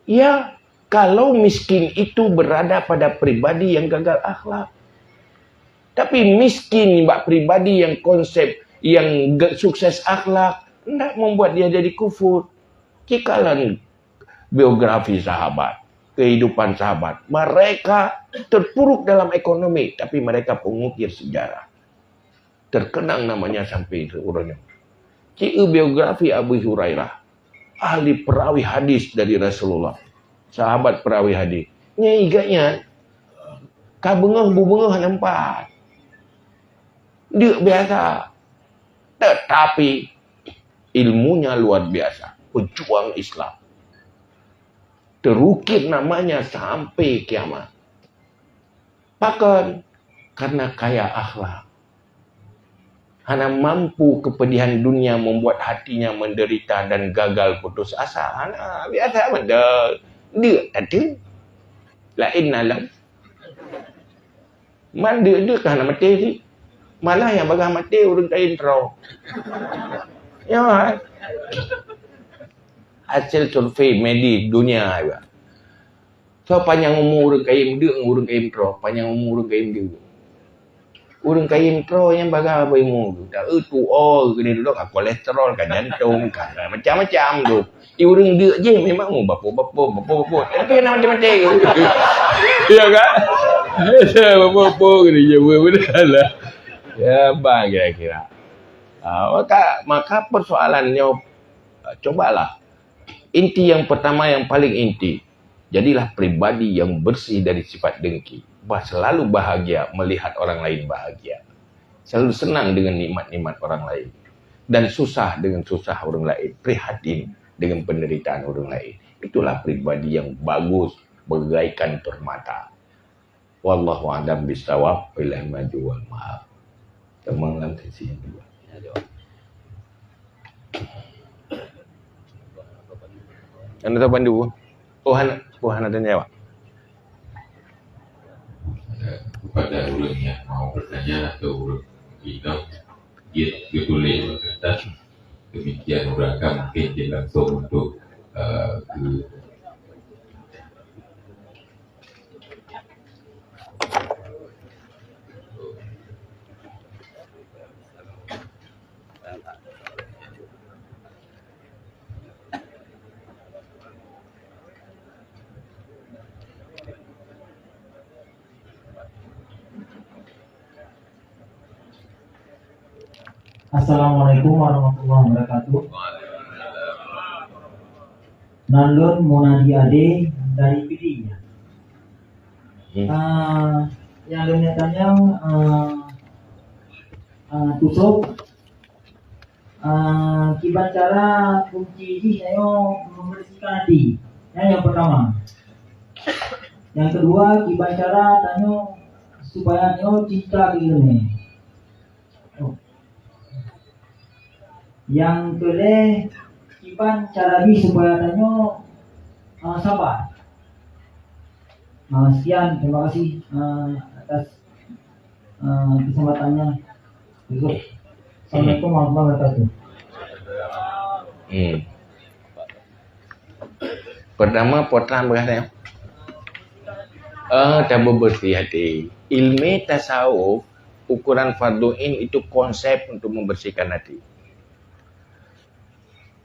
Speaker 1: Ya, kalau miskin itu berada pada pribadi yang gagal akhlak. Tapi miskin bak pribadi yang konsep yang sukses akhlak, tidak membuat dia jadi kufur. Cikalan biografi sahabat, kehidupan sahabat, mereka terpuruk dalam ekonomi, tapi mereka pengukir sejarah. Terkenang namanya sampai seurangnya. Biografi Abu Hurairah. ahli perawi hadis dari Rasulullah. Sahabat perawi hadis. Nya iganya ka bengah bubengah nampak. Dia biasa. Tetapi ilmunya luar biasa. Pejuang Islam. Terukir namanya sampai kiamat. Bahkan karena kaya akhlak. Hana mampu kepedihan dunia membuat hatinya menderita dan gagal putus asa. Hana biasa benda. Dia tadi. Lain alam. Man dia kan mati ni. Malah yang bagah mati urang kain intro. Ya. Hasil survei medik dunia juga. So panjang umur urang kain dia urang kain intro, panjang umur urang kain dia. Urang kain intro yang bagah apa ilmu. Dah tu gini dulu kolesterol kan jantung kan macam-macam tu. Urang dia je memang bapa. Tapi nak mati-mati. Ya kan? Bapa gini je benar. Ya bang kira-kira. Maka persoalannya cobalah. Inti yang pertama yang paling inti. Jadilah pribadi yang bersih dari sifat dengki. Selalu bahagia melihat orang lain bahagia. Selalu senang dengan nikmat-nikmat orang lain. Dan susah dengan susah orang lain. Prihatin dengan penderitaan orang lain. Itulah pribadi yang bagus. Bagaikan permata. Wallahu a'lam bishawab. Billahi maju wal ma'af. Temang dalam sesi yang kedua. Anda tahu pandu? Hana dan jawab.
Speaker 2: Kepada orang yang mau bertanya atau orang kita dia tulis kertas, demikian orang akan mungkin dia langsung untuk ke
Speaker 3: Assalamualaikum warahmatullahi wabarakatuh. Nalun Munadi Ade dari PD-nya. Yang kelihatannya tusuk kibat cara kunci ini saya membersihkan hati. Yang pertama. Yang kedua kibat cara tanya supaya nyo cinta ini. Yang kedua kiban cara ni supaya tanya sabar. Sekian, terima kasih atas kesempatannya. Assalamualaikum warahmatullahi wabarakatuh.
Speaker 1: Pertama potran berkata tabu bersih hati. Ilmu tasawuf ukuran fardu'in itu konsep untuk membersihkan hati.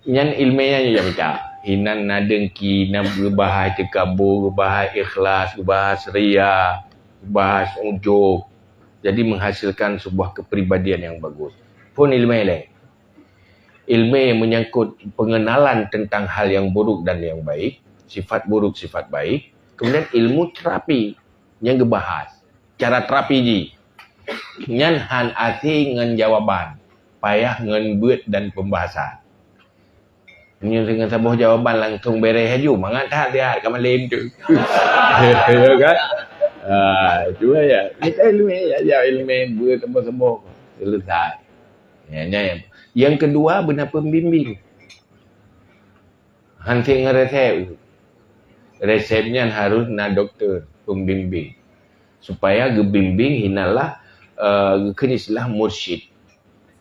Speaker 1: Yang ilmiahnya je macam hinan nadengki, nak berbahas tekabur, berbahas ikhlas, berbahas ria, berbahas ujub. Jadi menghasilkan sebuah kepribadian yang bagus. Pun ilmu lain. Ilmu yang menyangkut pengenalan tentang hal yang buruk dan yang baik, sifat buruk, sifat baik. Kemudian ilmu terapi yang dibahas. Cara terapi ji. Yang han ati ngan jawaban. Payah ngan buat dan pembahasan. Ini dengan sebuah jawapan langsung beres haju. Mangat tak dia kat malam tu. Ya kan? Cuma ya. Kita ilmu ya. Ilmu bertembak-tembak. Selesai. Yang kedua benar pembimbing. Hantik ngeresep. Resepnya harus nak doktor. Pembimbing. Supaya gebimbing hinalah kenislah mursyid.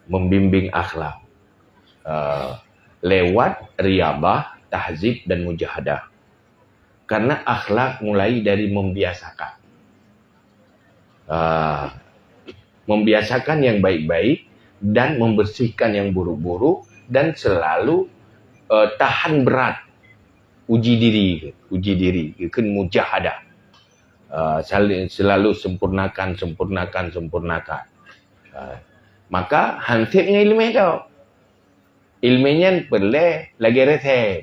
Speaker 1: Membimbing akhlak. Lewat riyadhah, tahzib dan mujahadah. Karena akhlak mulai dari membiasakan. Membiasakan yang baik-baik dan membersihkan yang buruk-buruk dan selalu tahan berat. Uji diri. Kan mujahadah. Selalu sempurnakan. Maka hansip dengan ilmu itu. ilminya perlu lagi resep.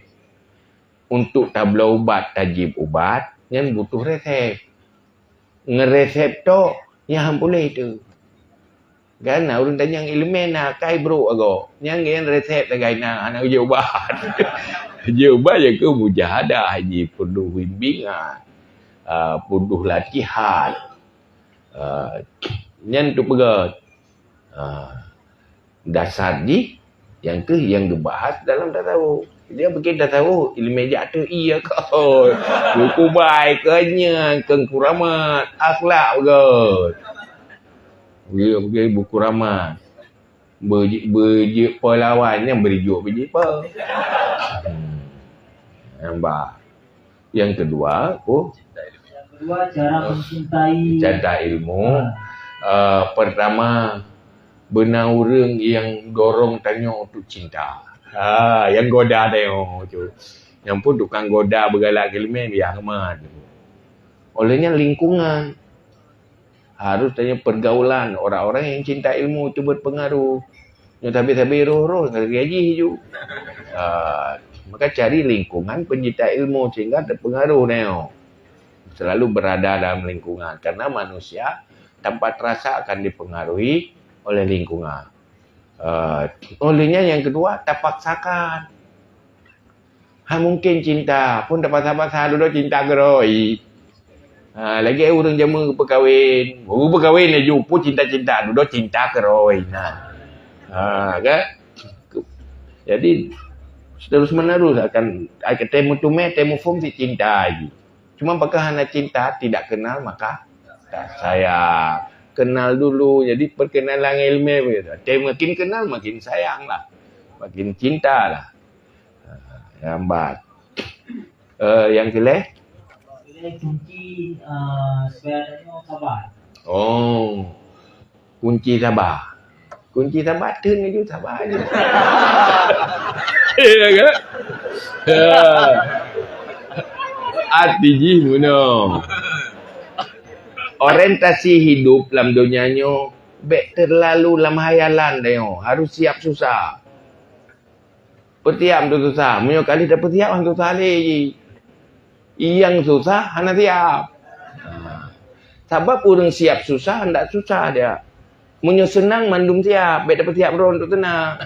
Speaker 1: Untuk tabla ubat, tajib ubat, yang butuh resep. Ngeresep tu, yang boleh tu. Kan, orang tanya yang ilmu nak kai bro ago. Yang resep lagi anak uji ubat. Uji ubat je ke mujahadah, haji perlu bimbingan. Perlu latihan. Yang tu pegat. Dasar ni, yang tu yang dibahas dalam tasawuf. Dia bikin tasawuf, ilmu jatuh iya kau. Buku baik kenya, kengkuramat, akhlak betul. Dia buku ramat. Berjik pahlawan yang berjuk berjik apa. Nampak. Yang kedua,
Speaker 3: cara mencintai.
Speaker 1: Cinta ilmu. Pertama, benar orang yang dorong tanya untuk cinta. Yang goda tengok tu. Yang pun tukang goda bergalak ilmu biar amat. Olehnya lingkungan. Harus tanya pergaulan. Orang-orang yang cinta ilmu itu berpengaruh. Yang tapi roh-roh gaji je. Maka cari lingkungan pencinta ilmu sehingga terpengaruh tengok. Selalu berada dalam lingkungan. Karena manusia tanpa terasa akan dipengaruhi oleh lingkungan. Olehnya yang kedua, tak paksakan. Mungkin cinta pun tak paksa-paksa dulu cinta geroi. Lagi orang jama berkahwin. Baru berkahwin je pun cinta-cinta dulu cinta geroi. Kan? Jadi terus menerus akan temu tume temu form si cinta lagi. Cuma apakah hanya cinta tidak kenal maka tak sayang. Kenal dulu, jadi perkenalan ilmu begitu. Makin kenal, makin sayang lah. Makin cinta lah. Lambat. Yang kelih?
Speaker 3: Kunci sebenarnya sabar.
Speaker 1: Oh, kunci sabar. Kunci sabar tu ni je sabar je. Ya kan? Hati ji mana? Orientasi hidup dalam dunianya baik terlalu dalam hayalan tengok. Harus siap susah. Petiam tu susah. Banyak kali dah petiam hantu salih. Yang susah hanya siap. Sebab orang siap susah hendak susah dia. Munyo senang mandum siap. Baik dapat siap ron untuk tenang.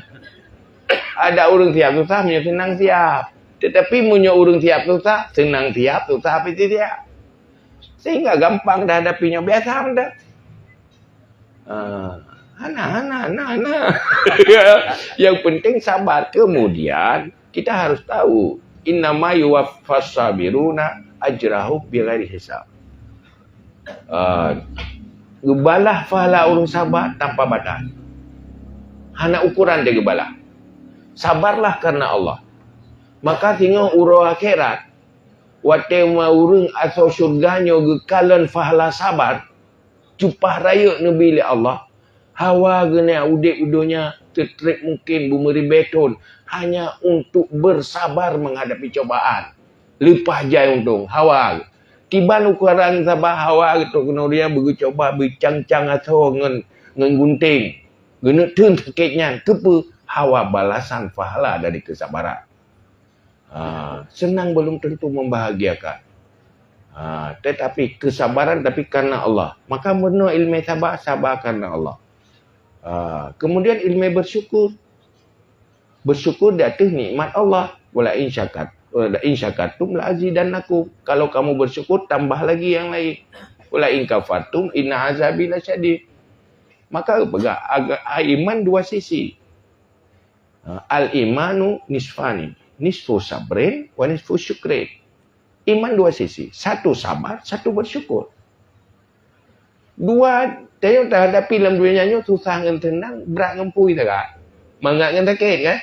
Speaker 1: Ada orang siap susah, munyo senang siap. Tetapi munyo orang siap susah, senang siap, susah apa siap. Sehingga gampang dah hadapinya. Biasa dah. Hana. Yang penting sabar. Kemudian kita harus tahu. Innama yuwaffas sabiruna ajrahu bighairi hisab. Gebalah pahala orang sabar tanpa batas. Hana ukuran dia gebalah. Sabarlah karena Allah. Maka tengok urang akhirat. Wate urang asal syurganya gekalan pahala sabar. Cupah raya nabi li Allah. Hawa gena udik-udunya tetrik mungkin bumeri beton hanya untuk bersabar menghadapi cobaan. Lepas jai untung hawa. Tiban ukuran sabar hawa gitu kena dia bercoba bercang-cang atau ngen gunting. Gena tun sakitnya kepe hawa balasan pahala dari kesabaran. Senang belum tentu membahagiakan. Tetapi kesabaran tapi karena Allah. Maka benar ilmu sabar karena Allah. Kemudian ilmu bersyukur. Bersyukur di atas nikmat Allah. Wala in syakatum la azidannakum. Kalau kamu bersyukur tambah lagi yang lain. Wala in kafartum inna azabi lasyadid. Maka iman dua sisi. Al-imanu nisfani. Nisfu sabrin wa nisfu syukrin. Iman dua sisi. Satu sabar, satu bersyukur. Dua, tengok terhadapi dalam dunia nyo susah dengan tenang, berat dengan pui tak? Mangak dengan sakit kan?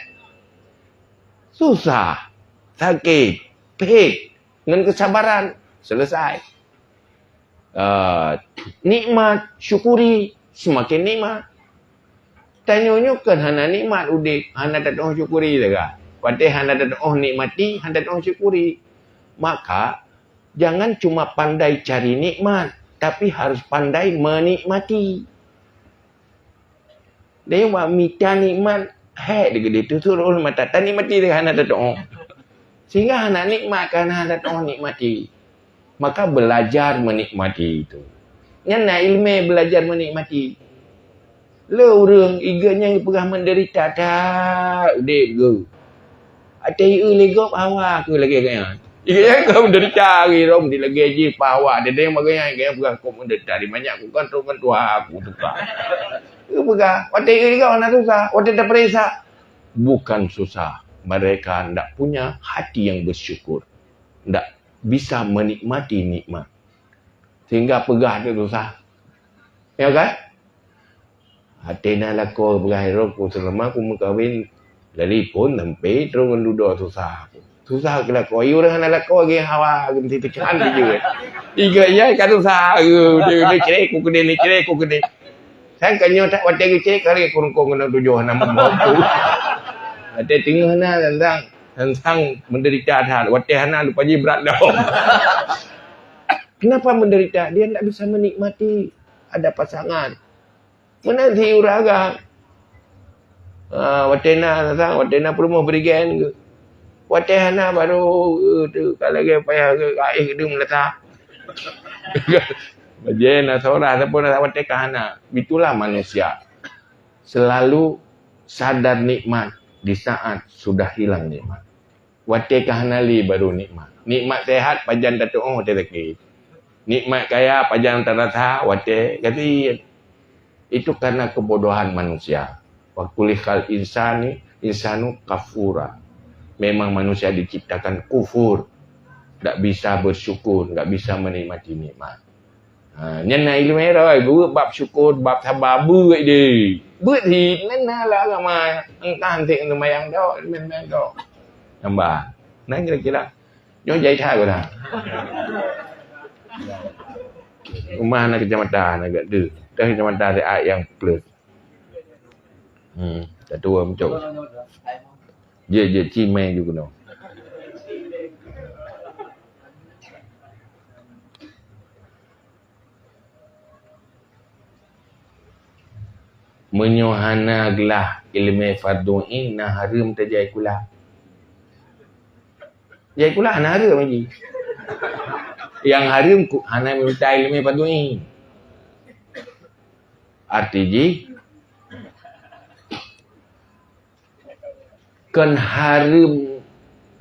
Speaker 1: Susah, sakit, pahit, dengan kesabaran, selesai. Nikmat, syukuri, semakin nikmat. Tanya-nyo kan hana nikmat udik, hana tak tahu syukuri tak? Pada hana tak tahu nikmati, hana tak tahu syukuri. Maka, jangan cuma pandai cari nikmat, tapi harus pandai menikmati. Dia buat minta nikmat, Hei dia tu suruh mata tak nikmati dia hana doa. Sehingga hana nikmatkan hana doa nikmati. Maka belajar menikmati itu. Nyana ilmu belajar menikmati. Lo orang iganya pernah menderita tak dek go. Atai legop awak aku lagi kan. Iya kau menderita lagi rom di lagi je pawa dia maganya gaya pernah kau menderita di banyak aku kan roman tua aku tukar. Itu pernah. Atai kau nak susah, atai tak perisa. Bukan susah. Mereka tidak punya hati yang bersyukur. Tidak bisa menikmati nikmat. Sehingga pegah dia susah. Ya kan? Hati nak lakor berahirok aku selama aku mengkahwin. Lali pun sampai terus duduk susah. Susah ke lakor. Ia orang nak lakor lagi hawa. Mesti tekan dia juga. Iga ya kan susah. Dia cerai aku kena ni cerai aku kena. Saya kan nyotak watak cerai kali kurung-kurung kena tujuh nama aku. Ada tengah na tentang menderita dah. Watak na lupa je berat dah. Kenapa menderita? Dia tak bisa menikmati ada pasangan. Mana si uraga? Watena perlu berikan ke? Watena baru tu kalau dia payah ke air dia meletak. Bajena seorang ataupun watekana. Itulah manusia. Selalu sadar nikmat di saat sudah hilang nikmat. Watekanali baru nikmat. Nikmat sehat pajan datuk oh terkait. Nikmat kaya pajan terasa wate kata itu karena kebodohan manusia. Wa kulikal insanu kafura. Memang manusia diciptakan kufur. Tak bisa bersyukur, tak bisa menikmati nikmat. Nyana ilmu era buat bab syukur, bab sabar buat dia. Buat hi nana lah ramai. Engkau tik lumayan dak, men dak. Nambah. Nah kira-kira. Nyo jai tha ko dah. Rumah nak kecamatan agak tu. Dah kecamatan ada yang plus. Tak tua macam. Je cimai juga no. Menyohana gelah ilmu fardu'in na harum terjai kula. Jai kula hana harum lagi. Yang harum hana minta ilmu fardu'in. Artinya kan harum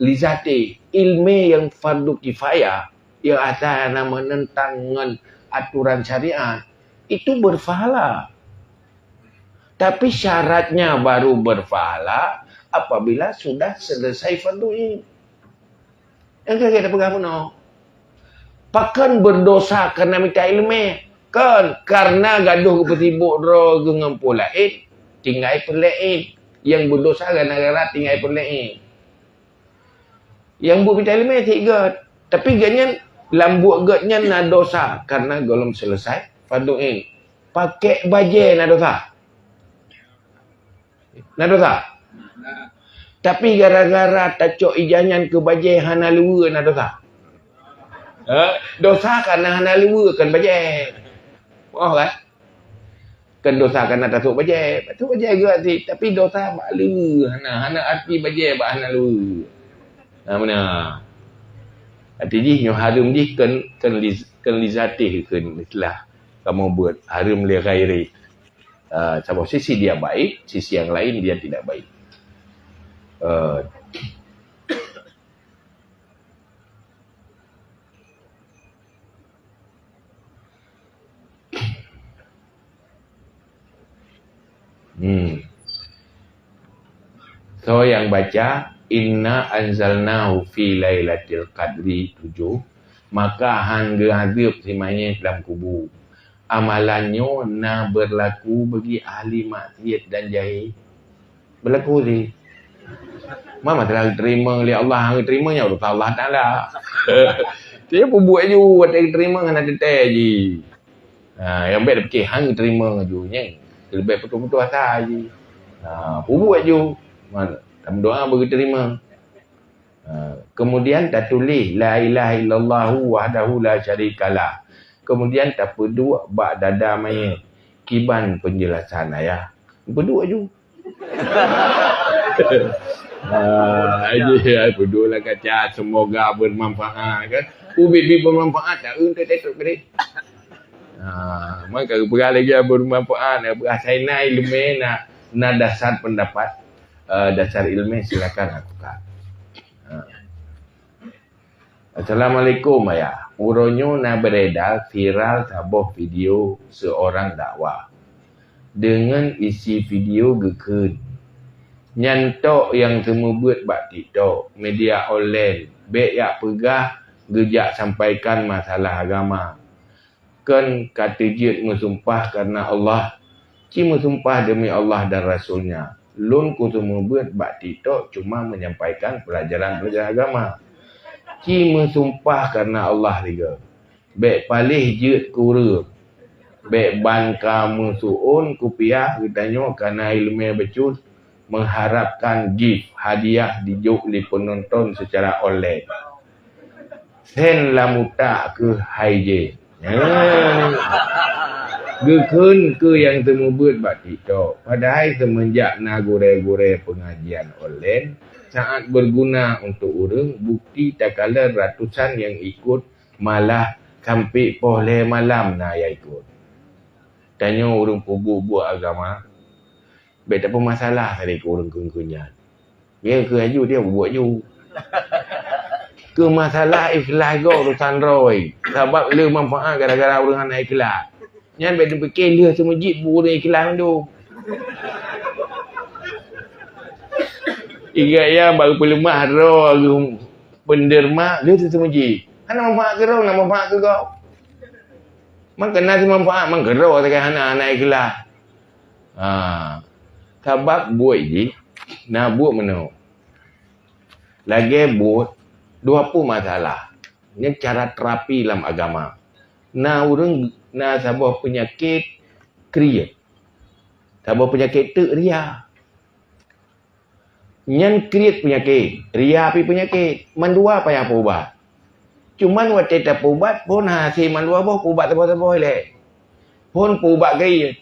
Speaker 1: lizati ilmu yang fardu kifayah yang atas nama menentang aturan syariat itu berpahala. Tapi syaratnya baru berpahala apabila sudah selesai fardu'in. Yang kita pegang no. Pakan berdosa karena minta ilmu. Kan karena gaduh ketibuk ro dengan polain tinggal pelain. Yang berdosa gara-gara tinggal pelain. Yang buat minta ilmu tiga. Tapi ganyan lambuk gatnya na dosa karena belum selesai fardu'in. Pakai baju na dosa. Na dosa. Tapi gara-gara tacok ijanyan ke bajai hana luar na dosa. Dosa karena hana luar kan bajai. Oh kan? Kan dosa karena tacok bajai. Tacok bajai juga sih. Tapi dosa bak luar. Hana arti bajai bak hana luar. Nah mana? Artinya nyo harum ni kan lizatih kan istilah. Kamu buat harum li ghairi. Sebab sisi dia baik, sisi yang lain dia tidak baik. So yang baca inna anzalnahu fi lailatul qadri 7 maka hangga hadap simanya dalam kubur. Amalannya na berlaku bagi ahli maksiat dan jahil. Berlaku ni. Mama telah terima oleh Allah, hang terimanya oleh Allah Taala. Dia pun buat je, ada terima dengan ada teh je. Yang baik dia fikir hang terima je nyeng. Lebih betul-betul asal je. Pun buat je. Mana dalam doa bagi terima. Kemudian tak tulis la ilaha illallah wahdahu la syarikalah. Kemudian tak berdua bak dada maya kiban penjelasan ayah. Berdua je. Aja lah kaca semoga bermanfaat kan. Ubi bermanfaat tak untuk tetok kredit. Maka perkara lagi bermanfaat berasai na ilmu na dasar pendapat dasar ilmu silakan lakukan. Assalamualaikum ayah. Uronyo na beredar viral sebuah video seorang dakwah dengan isi video gekun. Nyantok yang semua buat bak TikTok, media online, baik yak pegah, gejak sampaikan masalah agama. Kan kata jid mensumpah kerana Allah, ci mensumpah demi Allah dan Rasulnya. Lun ku semua buat bak TikTok cuma menyampaikan pelajaran-pelajaran agama. Ci mensumpah kerana Allah juga. Baik palih jid kurang. Baik ban kamu suun kupiah ditanya kerana ilmu becus mengharapkan gift hadiah dijuk di penonton secara online. Sen lamuta ke haije. Gekun ke yang temu buat bak TikTok. Padahal semenjak na gore-gore pengajian online sangat berguna untuk orang. Bukti tak kala ratusan yang ikut malah sampai pole malam na yang ikut. Tanya orang buat agama. Baik tak apa masalah tadi ke orang kunkunyan. Dia ke aju dia buat ju. Ke masalah ikhlas go urusan roy. Sebab le manfaat gara-gara orang anak ikhlas. Nyan baik dia fikir dia semajid bu orang ikhlas tu. Ingat ya baru pelemah roh penderma dia tu semajid. Hana manfaat ke roh nak manfaat ke kau. Man kena si manfaat man ke roh tekan anak ikhlas. Sebab buat je, nak buat mana? Lagi buat, dua pun masalah. Ini cara terapi dalam agama. Nah orang, nak sebuah penyakit, kriya. Sebuah penyakit tu, ria. Yang kriya penyakit, ria api penyakit. Mandua apa yang ubat? Cuman waktu tak ubat pun hasil mandua apa ubat apa-apa leh. Pun ubat kriya.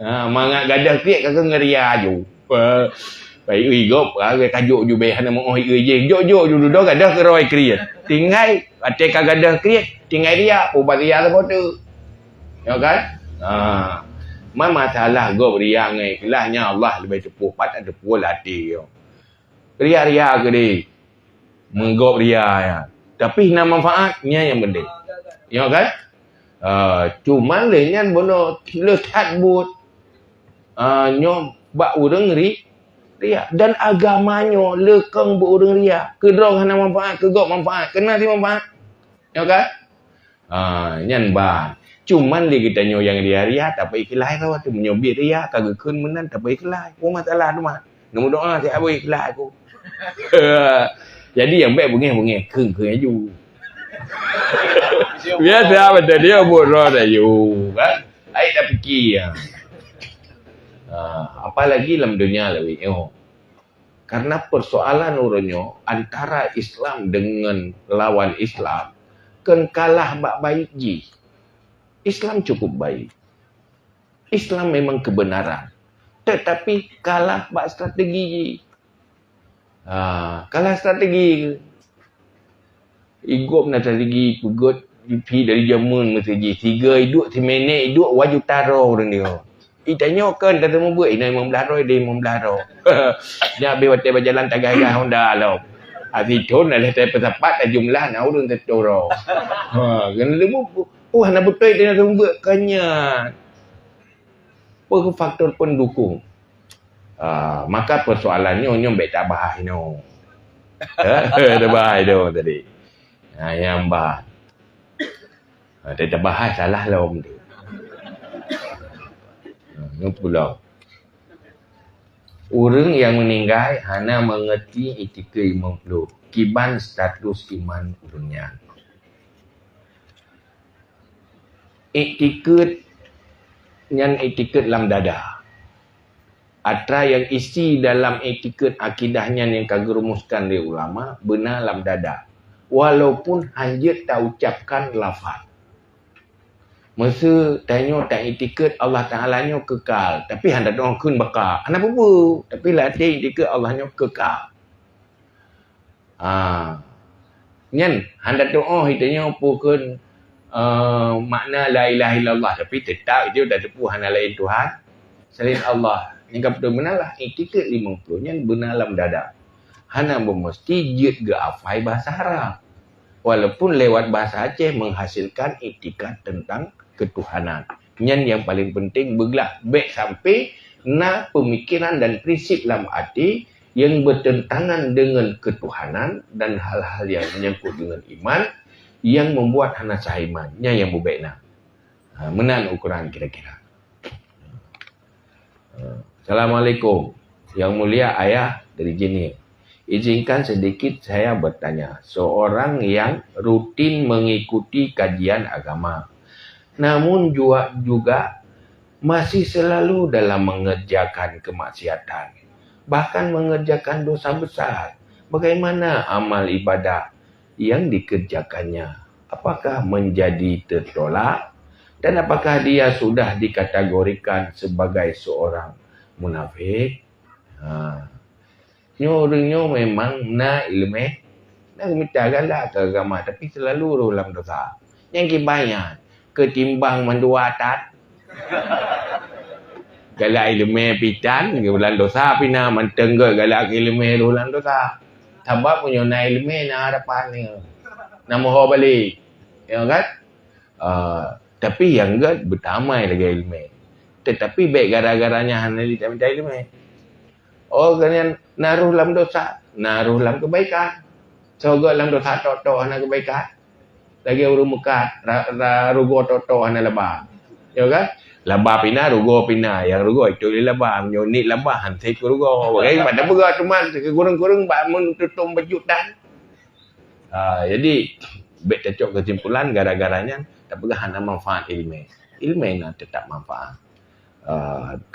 Speaker 1: Mangat gadah kriat kakak ngeria ju. Baik igop kakak kajuk ju behan mau oi je. Jo ju dah gadah ke roi kriat. Tinggal ate ka gadah kriat, tinggal dia ubat ria apa tu. Ya kan? Masalah gop ria ngai kelahnya Allah lebih cepuh pat ada pul hati yo. Ria ke di. Menggop ria ya. Tapi nak manfaatnya yang penting. Ya kan? Cuman lenyan bono letat but nyom bak urang ria dan agamanya lekang bu urang ria kedong hana manfaat kegok manfaat kena si manfaat ya kan nyan ba cuman li kita nyo yang ria tapi ikhlas kau tu menyobit ria kagak kun menan tapi ikhlas ko masalah tu mah nombor doa saya abang ikhlas aku jadi yang baik bungih keng aju biasa betul dia buat roh dah you kan ai dah fikir apalagi dalam dunia lebih karena persoalan urunyo antara Islam dengan lawan Islam kan kalah bak baik ji. Islam cukup baik. Islam memang kebenaran. Tetapi kalah bak strategi ji. Kalah strategi. Igop na strategi pugut pi dari jamun mesti ji. 3 hidup 1 minit hidup wajib taruh orang dia. Itanya kan dah temu buat ini 15 roh dia 15 roh. Dia habis waktu berjalan tagay Honda lah. Abi ton lah saya pesapat jumlah nak urun tetoro. Kan lemu nak betul dia nak buat kanya. Apa faktor pendukung? Maka persoalannya nyom baik tak bahas no. Dah bahas tu tadi. Yang bahas. Tak bahas salah lah om tu. Pulau. Orang yang meninggal hanya mengerti etika 50. Kiban status iman urangnya. Etiket yang etiket dalam dada. Atra yang isi dalam etiket akidahnya yang kagak rumuskan oleh ulama benar dalam dada. Walaupun hanya tak ucapkan lafaz. Masa tanya tak itikat Allah Ta'ala nya kekal. Tapi hendak doa kun bakal. Anak apa? Tapi lah dia itikat Allah nya kekal. Nyan hendak doa hitanya apa kun makna la ilaha illallah. Tapi tetap dia dah tepu hana lain Tuhan selain Allah. Yang betul benar lah itikat 50 nyan benar dalam dada. Hana bermesti jid ke afai bahasa Arab. Walaupun lewat bahasa Aceh menghasilkan itikat tentang ketuhanan. Yang yang paling penting begelah baik sampai na pemikiran dan prinsip dalam hati yang bertentangan dengan ketuhanan dan hal-hal yang menyangkut dengan iman yang membuat hana sahiman. Yang berbaikna. Menan ukuran kira-kira. Assalamualaikum. Yang mulia ayah dari Jenir. Izinkan sedikit saya bertanya. Seorang yang rutin mengikuti kajian agama, namun juga masih selalu dalam mengerjakan kemaksiatan, bahkan mengerjakan dosa besar. Bagaimana amal ibadah yang dikerjakannya? Apakah menjadi tertolak? Dan apakah dia sudah dikategorikan sebagai seorang munafik? Orangnya memang na ilmu, nak minta galak ke agama, tapi selalu dalam dosa. Yang kibanyak ketimbang mendua atat. Galak ilmu pitan, bulan dosa pina mentengga galak ilmu bulan dosa. Sebab punya na ilmu na hadapan ni. Nama ho balik. Ya kan? Tapi yang gad bertamai lagi ilmu. Tetapi baik gara-garanya hanya tak minta ilmu. Oh, kalian naruh dalam dosa, naruh dalam kebaikan. Sogok dalam dosa toto hana kebaikan. Lagi urung mekat, rugo toto hana lebah. Ya kan? Lebah pina, rugo pina. Yang rugo itu lebah, nyonit lebah, hantik rugo. Pada bergerak cuma kurang-kurang bangun tutup berjutan. Jadi, baik cocok kesimpulan gara-garanya tak pegah hana manfaat ilmu. Ilmu nak tetap manfaat.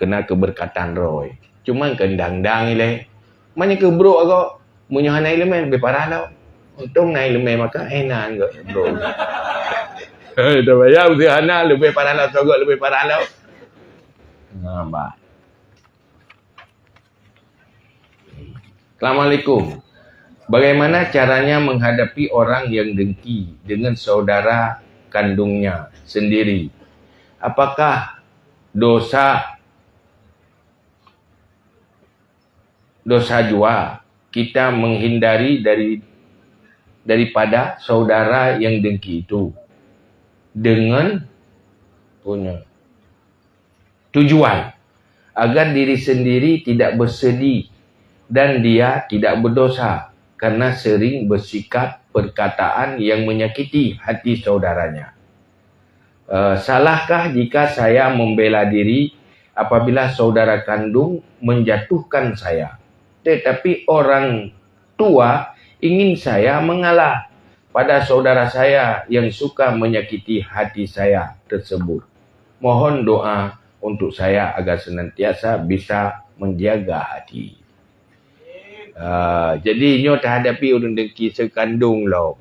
Speaker 1: Kena keberkatan roy. Cuma kendang-dang ni mana ke bro agak punya hana ilmu lebih parah tau. Untung na ilmu maka enak agak bro. Dah bayar usia hana lebih parah tau, sogok lebih parah tau. Nampak. Assalamualaikum. Bagaimana caranya menghadapi orang yang dengki dengan saudara kandungnya sendiri? Apakah dosa jua kita menghindari daripada saudara yang dengki itu dengan punya tujuan agar diri sendiri tidak bersedih dan dia tidak berdosa karena sering bersikap perkataan yang menyakiti hati saudaranya. Salahkah jika saya membela diri apabila saudara kandung menjatuhkan saya? Tetapi orang tua ingin saya mengalah pada saudara saya yang suka menyakiti hati saya tersebut. Mohon doa untuk saya agar senantiasa bisa menjaga hati. Jadi nyo terhadapi orang dengki sekandung lo.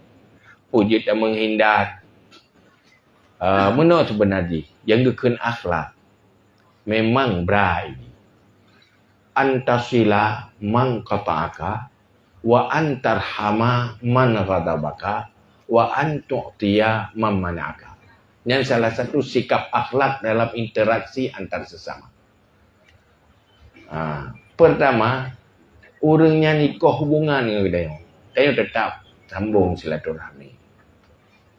Speaker 1: Puji tak menghindar. Mana sebenarnya yang gekun akhlak memang berai. Antasila man qata'aka wa antarhama man ghadabaka wa antu'tiya man mana'aka. Yang salah satu sikap akhlak dalam interaksi antar sesama. Pertama, orangnya nikah hubungan dengan dia. Dia tetap sambung silaturahmi.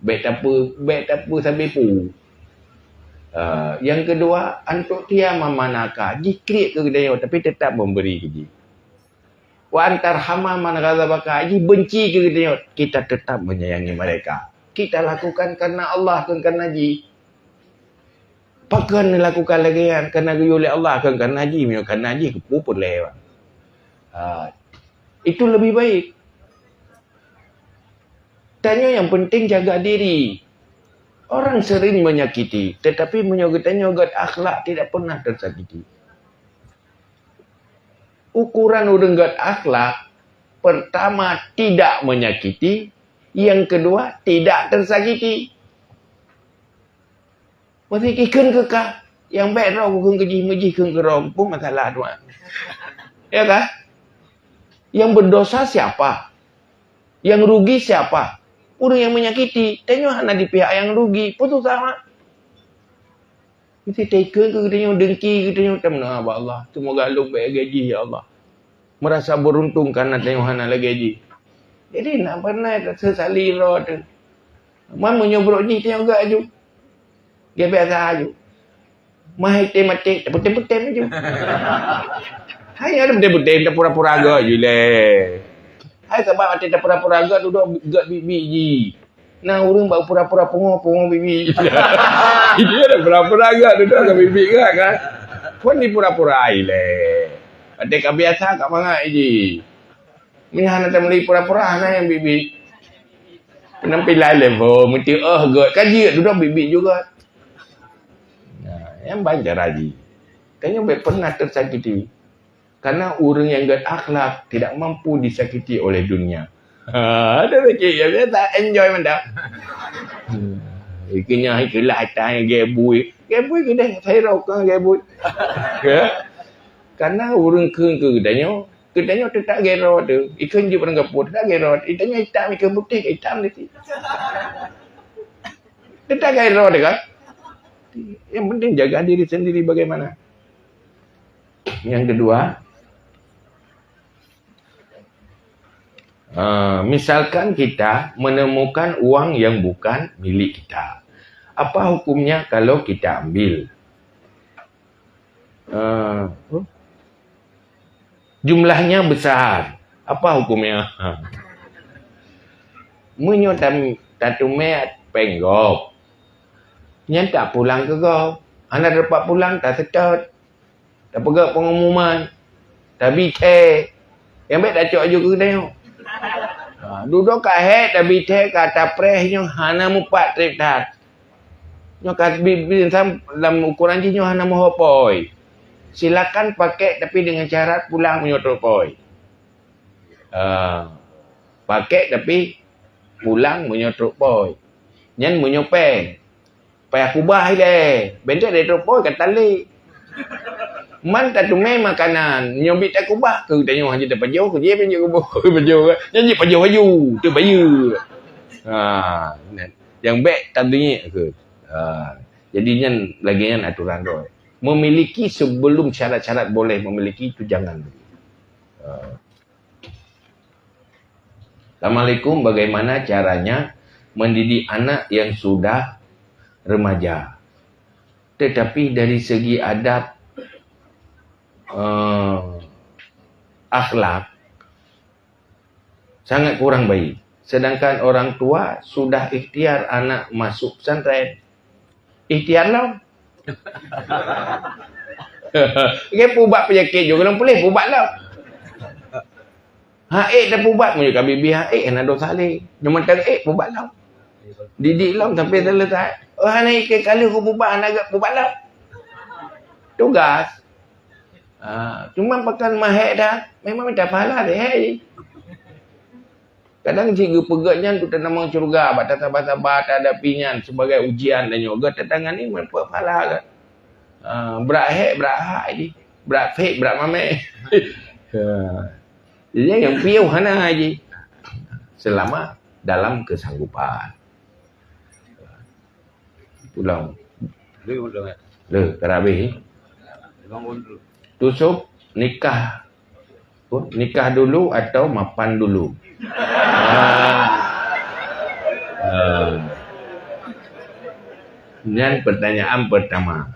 Speaker 1: Baik tak apa sampai pu. Yang kedua, antuk dia mamanaka, jikrik ke dia tapi tetap memberi ke dia. Wa antar hama man ghadabaka, benci ke dia, kita tetap menyayangi mereka. Kita lakukan karena Allah, bukan karena haji. Pakan lakukan lagi kan karena oleh Allah, bukan karena haji, karena haji kepu pun lewat. Itu lebih baik. Tanya yang penting jaga diri. Orang sering menyakiti, tetapi menyogot-nyogot akhlak tidak pernah tersakiti. Ukuran orang got akhlak, pertama tidak menyakiti, yang kedua tidak tersakiti. Mesti kikun ke kah? Yang baik roh kikun ke ji kikun ke roh pun masalah tuan. Ya kan? Yang berdosa siapa? Yang rugi siapa? Orang yang menyakiti. Tengok anak di pihak yang rugi. Putus sama. Mesti taken ke tengok dengki ke tengok temna Allah. Semoga lu baik gaji ya Allah. Merasa beruntung karena tengok anak lagi gaji. Jadi nak pernah sesali roh tu. Man menyobrok ni tengok gak aju. Dia biasa aju. Mahai tematik, petem-petem aju. Hai ada petem-petem dah pura-pura agak je leh. Hai sebab ada pura-pura agak duduk gak bibi ji. Nah orang baru pura-pura punggung bibi. Dia ada pura-pura agak duduk gak bibi kan. Pun di pura-pura ai leh. Ada kebiasa kat mangai ji. Ni hana tak meli pura-pura nah yang bibi. Penampilan level mesti god kaji duduk bibi juga. Nah, yang banyak raji. Kayaknya baik pernah tersakiti. Karena orang yang gak akhlak tidak mampu disakiti oleh dunia. Ada lagi yang dia tak enjoy mendak. Ikenya ikelah atas gebui. Gebui ke dah saya rokok gebui. Karena orang kedanya tetap gero tu. Ikan je pernah kapur tetap gero. Itanya hitam ikan putih hitam ni. Tetap gero dia kan. Yang penting jaga diri sendiri bagaimana. Yang kedua, misalkan kita menemukan uang yang bukan milik kita. Apa hukumnya kalau kita ambil? Jumlahnya besar. Apa hukumnya? Munyo tatume penggop. Yang tak pulang ke kau. Anak dapat pulang tak sedot. Tak pegak pengumuman. Tak bicara. Yang baik tak cok aju ke tengok. Duduk kat head tak bicara kata presnya hana mupat trip tat. Nyo kat bibir dalam ukuran jinyo hana mohopoi. Silakan pakai tapi dengan syarat pulang menyotropoi. Pakai tapi pulang menyotropoi. Nyan menyopeng. Payah kubah dia. Bentuk dia tropoi kata le. Man tak tumai makanan. Nyobit tak kubah. Ke tanya hanya tak pajau. Ke dia pinjau kubah. Pajau. Nyanyi pajau baju. Tu baju. Yang baik tak dunia ke. Jadinya lagian aturan roh. Memiliki sebelum syarat-syarat boleh memiliki itu jangan. Assalamualaikum. Bagaimana caranya mendidik anak yang sudah remaja? Tetapi dari segi adab, akhlak sangat kurang baik. Sedangkan orang tua sudah ikhtiar anak masuk pesantren. Ikhtiar lah. Dia pubat penyakit juga orang boleh pubat lah. Haik dah pubat punya bibi haik nak dosa leh. Cuma tak pubat lah. Didik lah sampai selesai. Anak ikan kali aku pubat anak agak pubat lah. Tugas. Cuma pakai mahek dah. Memang minta pahala deh. Kadang cikgu pegaknya tu tanam curga. Batas sabar-sabar tak ada pinyan sebagai ujian dan yoga. Tetangan ni memang pahala kan. Berat hek, berat hak je. Berat fake, berat mamek. Jadi yang piau hana je. Selama dalam kesanggupan. Pulang. Tak habis. Tusuk nikah. Nikah dulu atau mapan dulu? Dan pertanyaan pertama.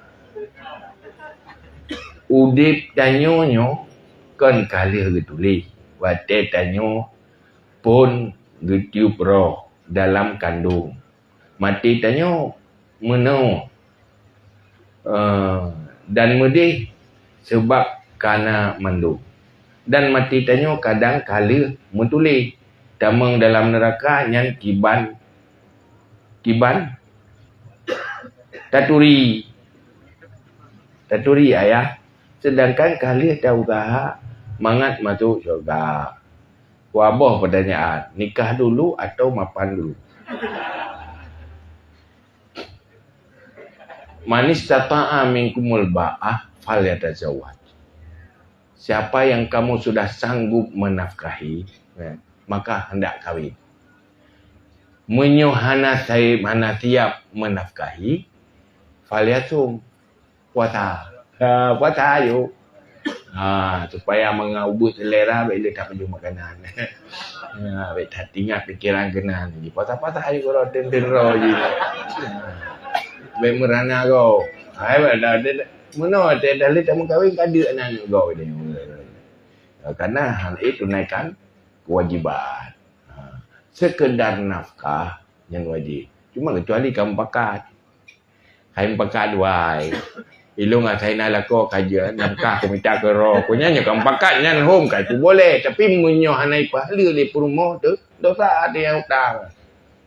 Speaker 1: Udip tanyonyo kan kalih getulih. Wate tanyo pun getiup roh dalam kandung. Mati tanyo menau dan medih sebab kana mandung. Dan mati tanyo kadang kala mentulih. Damang dalam neraka yang kiban taturi ayah. Sedangkan kali dah usaha mangat masuk syurga. Wabah pertanyaan, nikah dulu atau mapan dulu? Man istata'a minkumul ba'ah falyatazawwaj. Siapa yang kamu sudah sanggup menafkahi, maka hendak kahwin. Menyuhana mana tiap menafkahi, falyasum, puasa. Puasa ayo. Supaya mengubur selera bila tak perlu makanan. Bila tak tinggal fikiran kenan. Puasa-puasa ayo kalau tendera je. Baik merana kau. Mana tak mau kahwin kada anak kau dia. Karena hal itu naikkan kewajiban. Sekedar nafkah yang wajib. Cuma kecuali kamu pakat. Kamu pakat wai. Ilung saya nak lakukan kajian nafkah aku minta ke roh. Punya kamu pakat nyan home kan itu boleh. Tapi menyohanai pahala di rumah tu dosa ada yang utang.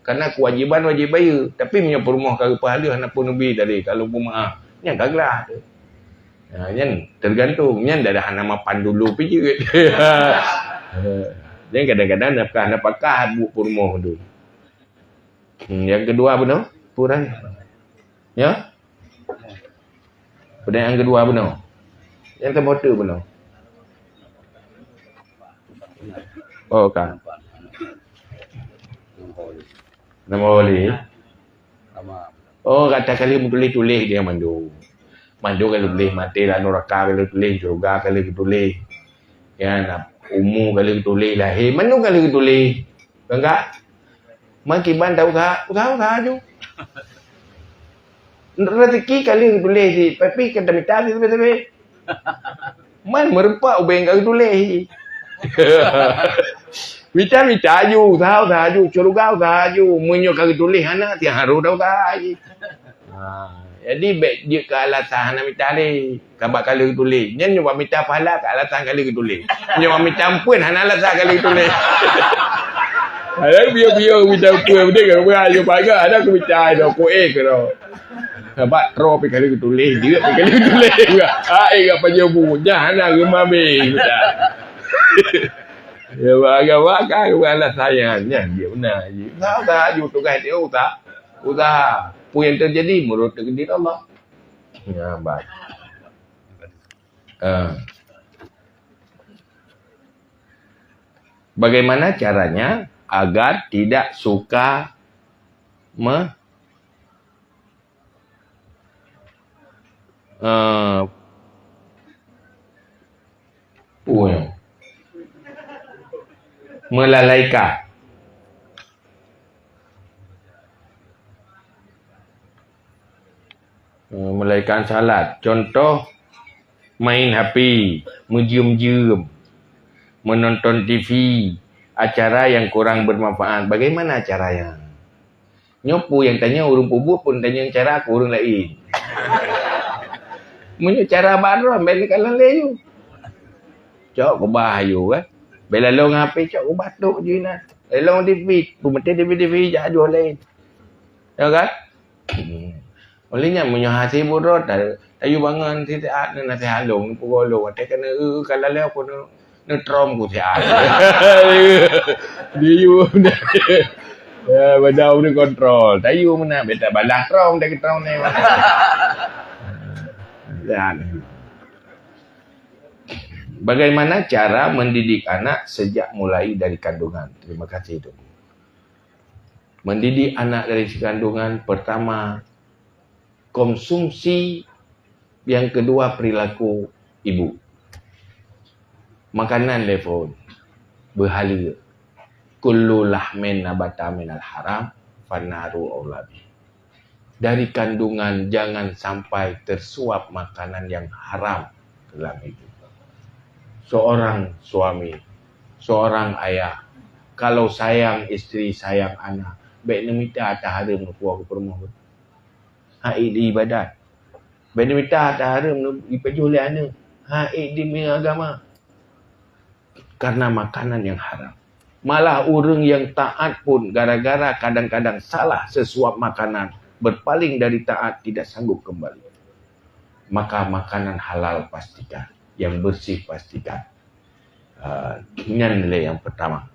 Speaker 1: Karena kewajiban wajib bayar. Tapi punya rumah kalau pahala anak pun lebih dari kalau pun maaf. Yang gaglah tu. Yang tergantung. Yang dah ada nama pan dulu pergi. Yang kadang-kadang nak pakat buat rumah tu. Yang kedua benar? Kurang. Ya? Pertanyaan kedua benar? Yang termotor benar? Oh kan? Nama boleh? Oh kata kali tulis dia mandu. Mandu kalau tulis mati lah neraka kalau tulis surga kalau tulis. Ya nak umur kalau tulis lahir mandu kalau tulis. Enggak? Makiban tahu tak? Tahu je. Rezeki kali tulis di tapi kata minta tapi. Man merempak ubeng kali tulis. Minta aju, tahu aju, surga aju, munyo kali tulis anak tiang haru dah aju. Jadi dia ke alasan nak minta ni, kabak kali tulis. Nyen nyoba minta pahala ke alasan kali tulis. Nyoba minta ampun hana alasan kali tulis. Ada biar minta ampun dia ke ayo pagar ada aku minta dah ko ke dah. Sebab ro pe kali tulis dia pe kali tulis juga. Apa je punya nak gemabe kita. Ya agak kan bukanlah sayangnya dia benar je. Tak you tugas dia usaha. Apa yang terjadi menurut takdir Allah. Ya baik. Bagaimana caranya agar tidak suka melalaikan melalaikan salat. Contoh main HP, menjium-jium, menonton TV, acara yang kurang bermanfaat. Bagaimana caranya? Nyopu yang tanya urung pubuk pun tanya cara aku urung lain. Punya cara baru ambil kalang leyu. Cok ko bahayu kan. Bila long HP cok ko batuk je nak. Long TV, pemete TV jual lain. Ya kan? Olehnya punya hati buruk tayu bangun tiap nak nasihat long pukul long. Tak kena kalau le aku nak trom ku siap. Dia ya badau ni kontrol. Tayu mana beta balah trom dak trom ni. Bagaimana cara mendidik anak sejak mulai dari kandungan? Terima kasih itu. Mendidik anak dari kandungan, pertama konsumsi, yang kedua perilaku ibu. Makanan level berhala. Kullu lahmin nabata minal haram fanaru aulabi. Dari kandungan jangan sampai tersuap makanan yang haram dalam itu. Seorang suami, seorang ayah, kalau sayang isteri, sayang anak, baik minta tahara menukua ke permohon. Haid di ibadat. Baik minta tahara menukua oleh anak. Haid di agama. Karena makanan yang haram. Malah orang yang taat pun gara-gara kadang-kadang salah sesuap makanan, berpaling dari taat, tidak sanggup kembali. Maka makanan halal pastikan, yang bersih pastikan. Ini nilai yang pertama.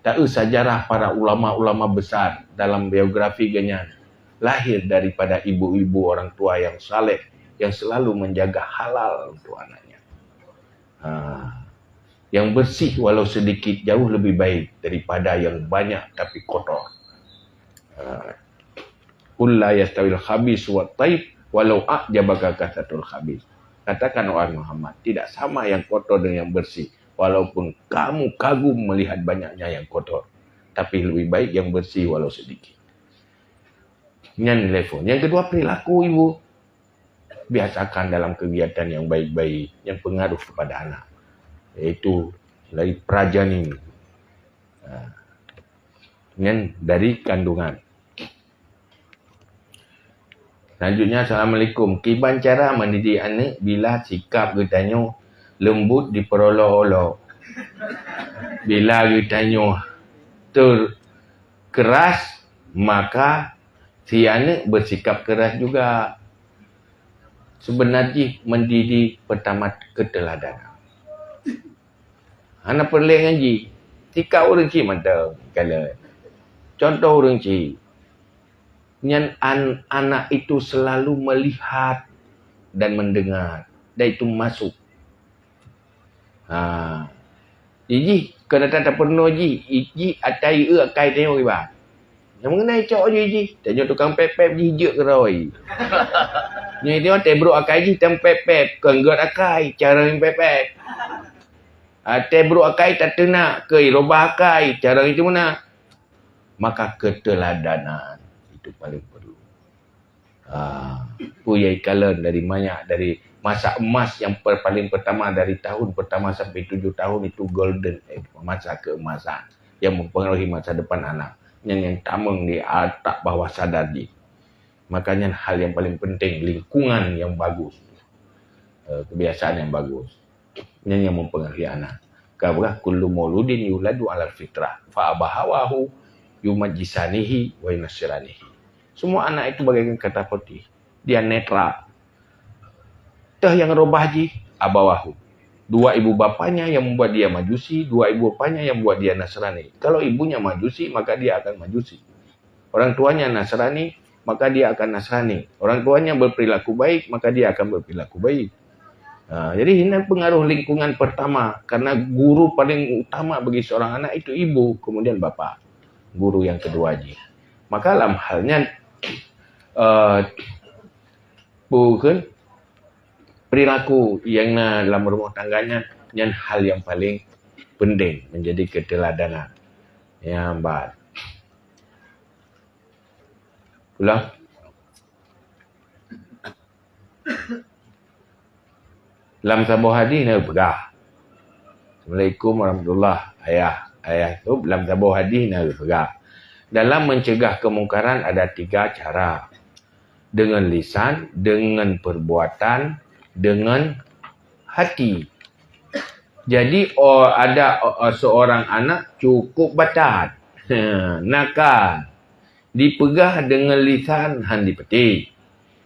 Speaker 1: Tak sejarah para ulama-ulama besar dalam biografi ganyan. lahir daripada ibu-ibu orang tua yang saleh, yang selalu menjaga halal untuk anaknya. Yang bersih walau sedikit jauh lebih baik daripada yang banyak tapi kotor. Qul la yastawil khabis wa taib walau a'jabaka kasatul khabis. Katakan wahai Muhammad, tidak sama yang kotor dengan yang bersih, walaupun kamu kagum melihat banyaknya yang kotor, tapi lebih baik yang bersih walau sedikit. Yang level. Yang kedua, perilaku ibu. Biasakan dalam kegiatan yang baik-baik, yang pengaruh kepada anak, yaitu dari prajani, dari kandungan. Selanjutnya, Assalamualaikum. Kiban cara mendidik anak bila sikap kitanya lembut diperolok-olok. Bila kitanya keras, maka si anak bersikap keras juga. Sebenarnya mendidik pertama keteladanan. Anak perlu ngaji. Sikap orang cik mantap. Contoh orang cik. Yang anak itu selalu melihat dan mendengar. Dan itu masuk. Iji, kena tak pernah ji. Iji atai akai tengok iba. Yang mengenai cok je iji. Tanya tukang pep-pep jijik ke roi. Ni dia tebruk akai ji tempep-pep. Kenggot akai. Cara yang pep-pep. Tebruk akai tak tenak. Ke robah akai. Cara itu mana? Maka keteladanan. Itu paling perlu. Puyai kalen dari masa emas yang paling pertama, dari tahun pertama sampai 7 tahun itu golden age, masa keemasan yang mempengaruhi masa depan anak. Yang tameng di atak bawah sadar di. Makanya hal yang paling penting, lingkungan yang bagus, kebiasaan yang bagus, yang mempengaruhi anak. Kabah kullu mauludin yuladu ala fitrah fa abahawahu yumajjisanihi wa yunasiranihi. Semua anak itu bagaikan kata putih. Dia netral. Tah yang robah ji abawahu. Dua ibu bapanya yang membuat dia majusi, dua ibu bapanya yang membuat dia Nasrani. Kalau ibunya majusi, maka dia akan majusi. Orang tuanya Nasrani, maka dia akan Nasrani. Orang tuanya berperilaku baik, maka dia akan berperilaku baik. Jadi ini pengaruh lingkungan pertama. Karena guru paling utama bagi seorang anak itu ibu, kemudian bapa. Guru yang kedua ji. Maka dalam halnya bukan perilaku yang dalam rumah tangganya yang hal yang paling penting menjadi keteladanan. Yang baik. Ulang. Dalam sabuh hadis nak pegah. Assalamualaikum warahmatullahi. Ayah tu dalam sabuh hadis nak pegah. Dalam mencegah kemungkaran ada 3 cara. Dengan lisan, dengan perbuatan, dengan hati. Jadi ada seorang anak cukup batat. Nakal. Dipegah dengan lisan, han dipetik.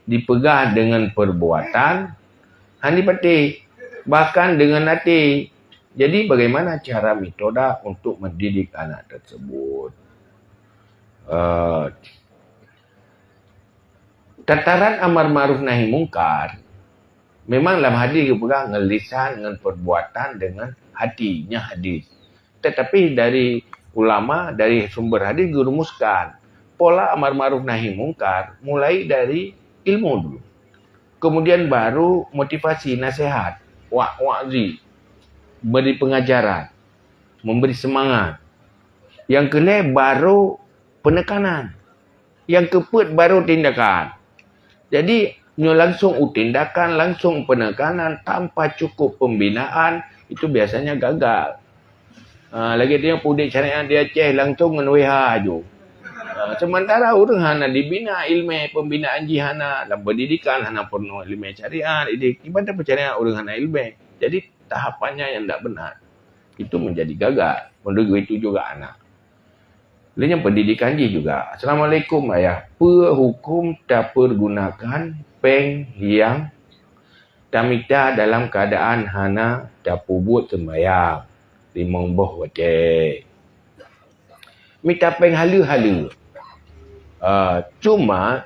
Speaker 1: Dipegah dengan perbuatan, han dipetik. Bahkan dengan hati. Jadi bagaimana cara metoda untuk mendidik anak tersebut? Tataran amar ma'ruf nahi mungkar memang dalam hadis dipegang dengan lisan, dengan perbuatan, dengan hatinya hadis. Tetapi dari ulama, dari sumber hadis dirumuskan pola amar ma'ruf nahi mungkar mulai dari ilmu dulu. Kemudian baru motivasi, nasihat, wa'zi, beri pengajaran, memberi semangat. Yang kedua baru penekanan. Yang keempat baru tindakan. Jadi langsung tindakan, langsung penekanan tanpa cukup pembinaan itu biasanya gagal. Lagi dia pudik syariat dia ceh langsung dengan WH je. Sementara orang hana dibina ilmu pembinaan jihana dalam pendidikan hana penuh ilmu syariat, ibadah percayaan orang hana ilmu. Jadi tahapannya yang tidak benar. Itu menjadi gagal. Begitu juga anak. Lainnya pendidikan juga. Assalamualaikum ayah. Hukum tak pergunakan peng yang tamita dalam keadaan hana tak pubut sembahyang. Limong boh wajah. Mita peng halu-halu. Cuma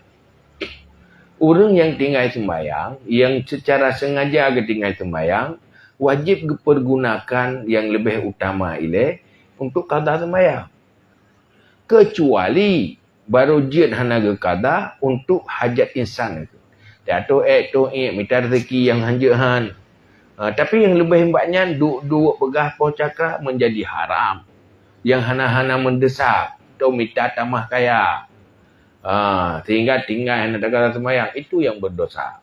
Speaker 1: orang yang tinggal sembahyang, yang secara sengaja tinggal sembahyang, wajib pergunakan yang lebih utama ile untuk qada sembahyang. Kecuali baru jid hanaga qada untuk hajat insan itu. Dato minta rezeki yang hanjahan. Tapi yang lebih hebatnya dua pegah po cakra menjadi haram. Yang hana-hana mendesak atau minta tamah kaya. Sehingga tinggal hana qada sembahyang itu yang berdosa.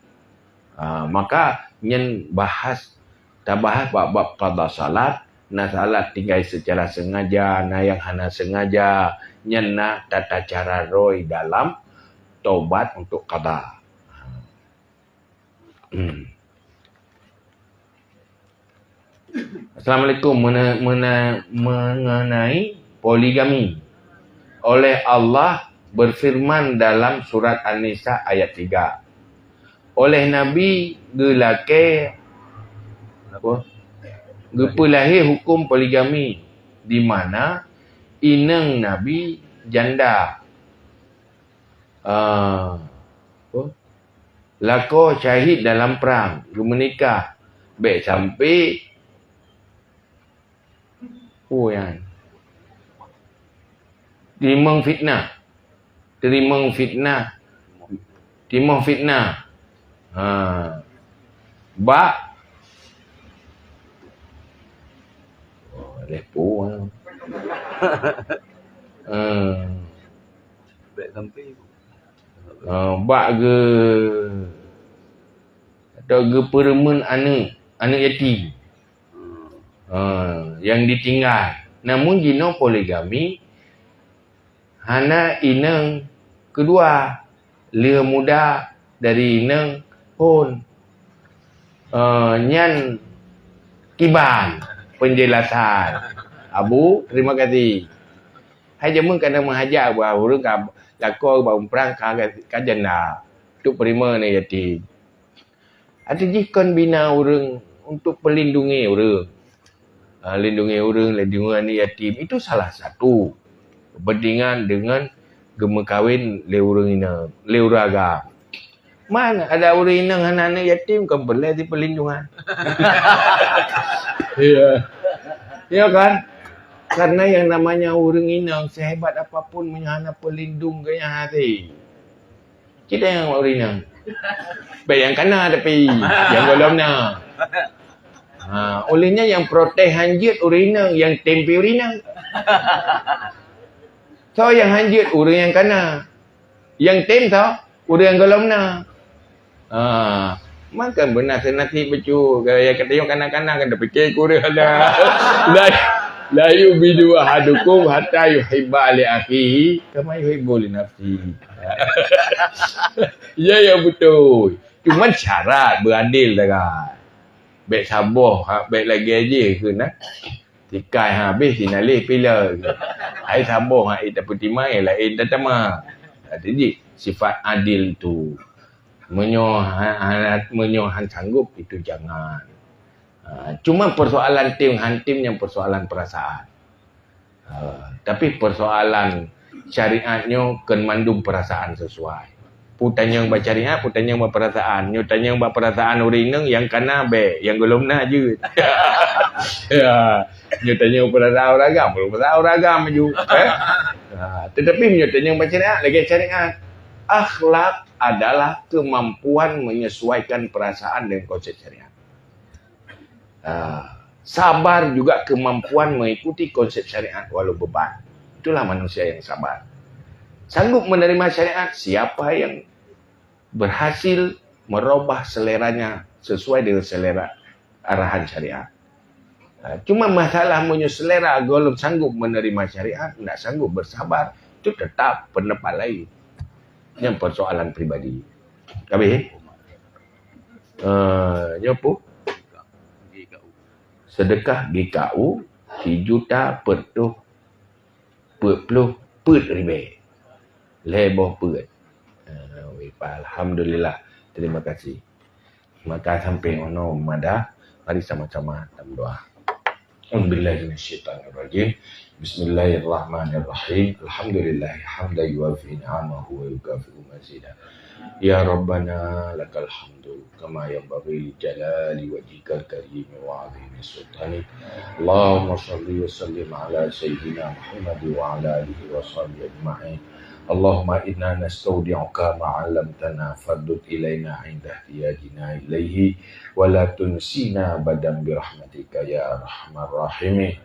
Speaker 1: Maka nyen bahas bab qada salat, na salat tinggal secara sengaja, na yang hana sengaja, nyen na tata cara roy dalam taubat untuk qada. Assalamualaikum. Mengenai poligami. Oleh Allah berfirman dalam surat An-Nisa ayat 3. Oleh Nabi gelake gepelahir hukum poligami di mana inang Nabi janda. Lako syahid dalam perang, menikah. Baik sampai yang timang fitnah. Ba lepo.
Speaker 4: Baik sampai
Speaker 1: Bak ke atau ke peremen anak yatim yang ditinggal. Namun jino poligami hana inang kedua, lia muda dari inang pun nyan kiban penjelasan. Abu, terima kasih. Hai jamun kena mengajar bahawa orang lakor bahawa perang kajian nak untuk perima ni yatim. Ada jikon bina orang untuk pelindungi orang. Lindungi orang, lindungi anak yatim. Itu salah satu kepentingan dengan gema kahwin le orang ina, le uraga. Mana ada orang ina dengan anak yatim kan boleh di perlindungan. Ya. Ya kan? Karena yang namanya orang inang sehebat apapun menyana pelindung gaya hati. Kita yang orang inang. Baik yang kanan tapi yang golongnya. Olehnya yang protes hanjit orang inang, yang tempe orang inang. So yang hanjit orang yang kanan. Yang tem tau orang yang golongnya. Maka benar senati becu gaya kata yang kanan-kanan kan dah fikir kurang lah. La yubidu ahadukum hatta yuhibba li akhihi kama yuhibbu li nafsihi. Ya betul. Cuma syarat beradil dah kan. Baik sabar, baik lagi aja ke nak. Tikai habis sinalih pila. Ai sabar ai tak putih mai lain tatama. Jadi sifat adil tu menyohan sanggup itu jangan. Cuma persoalan tim hantim yang persoalan perasaan. Tapi persoalan syariatnya kan mandum perasaan sesuai. Putanya yang bersyariat, putanya yang berperasaan. Nyutanya yang berperasaan orang yang kena be, yang belum nak je. Ya, nyutanya yang berperasaan orang agam, belum berperasaan orang agam je. Tetapi nyutanya yang bersyariat, lagi syariat. Akhlak adalah kemampuan menyesuaikan perasaan dengan konsep syariat. Sabar juga kemampuan mengikuti konsep syariat walau beban. Itulah manusia yang sabar. Sanggup menerima syariat siapa yang berhasil merubah seleranya sesuai dengan selera arahan syariat. Cuma masalah selera golong sanggup menerima syariat, tidak sanggup bersabar, itu tetap pendapat lain. Yang persoalan pribadi. Habis? Nyopo? Sedekah GKU 3 juta pertuh ribu. Leboh put. Alhamdulillah. Terima kasih. Maka sampai ono mada. Mari sama-sama dalam doa. A'udzubillahi minasyaitonirrajim. Bismillahirrahmanirrahim. Alhamdulillahi hamdan yuwafi ni'amahu wa yukafi'u mazidah. Ya Rabbana lakal hamdu kama yanbaghi li jalali wajhikal karim wa 'azimi sultanik. Allahumma shalli wa sallim ala sayyidina Muhammad wa ala alihi wa sahbihi ajma'in. Allahumma inna nastaudi'uka ma 'allamtana faddud ilaina 'inda ihtiyajina ilaihi wa la tunsina badan bi rahmatika ya arhamar rahimin.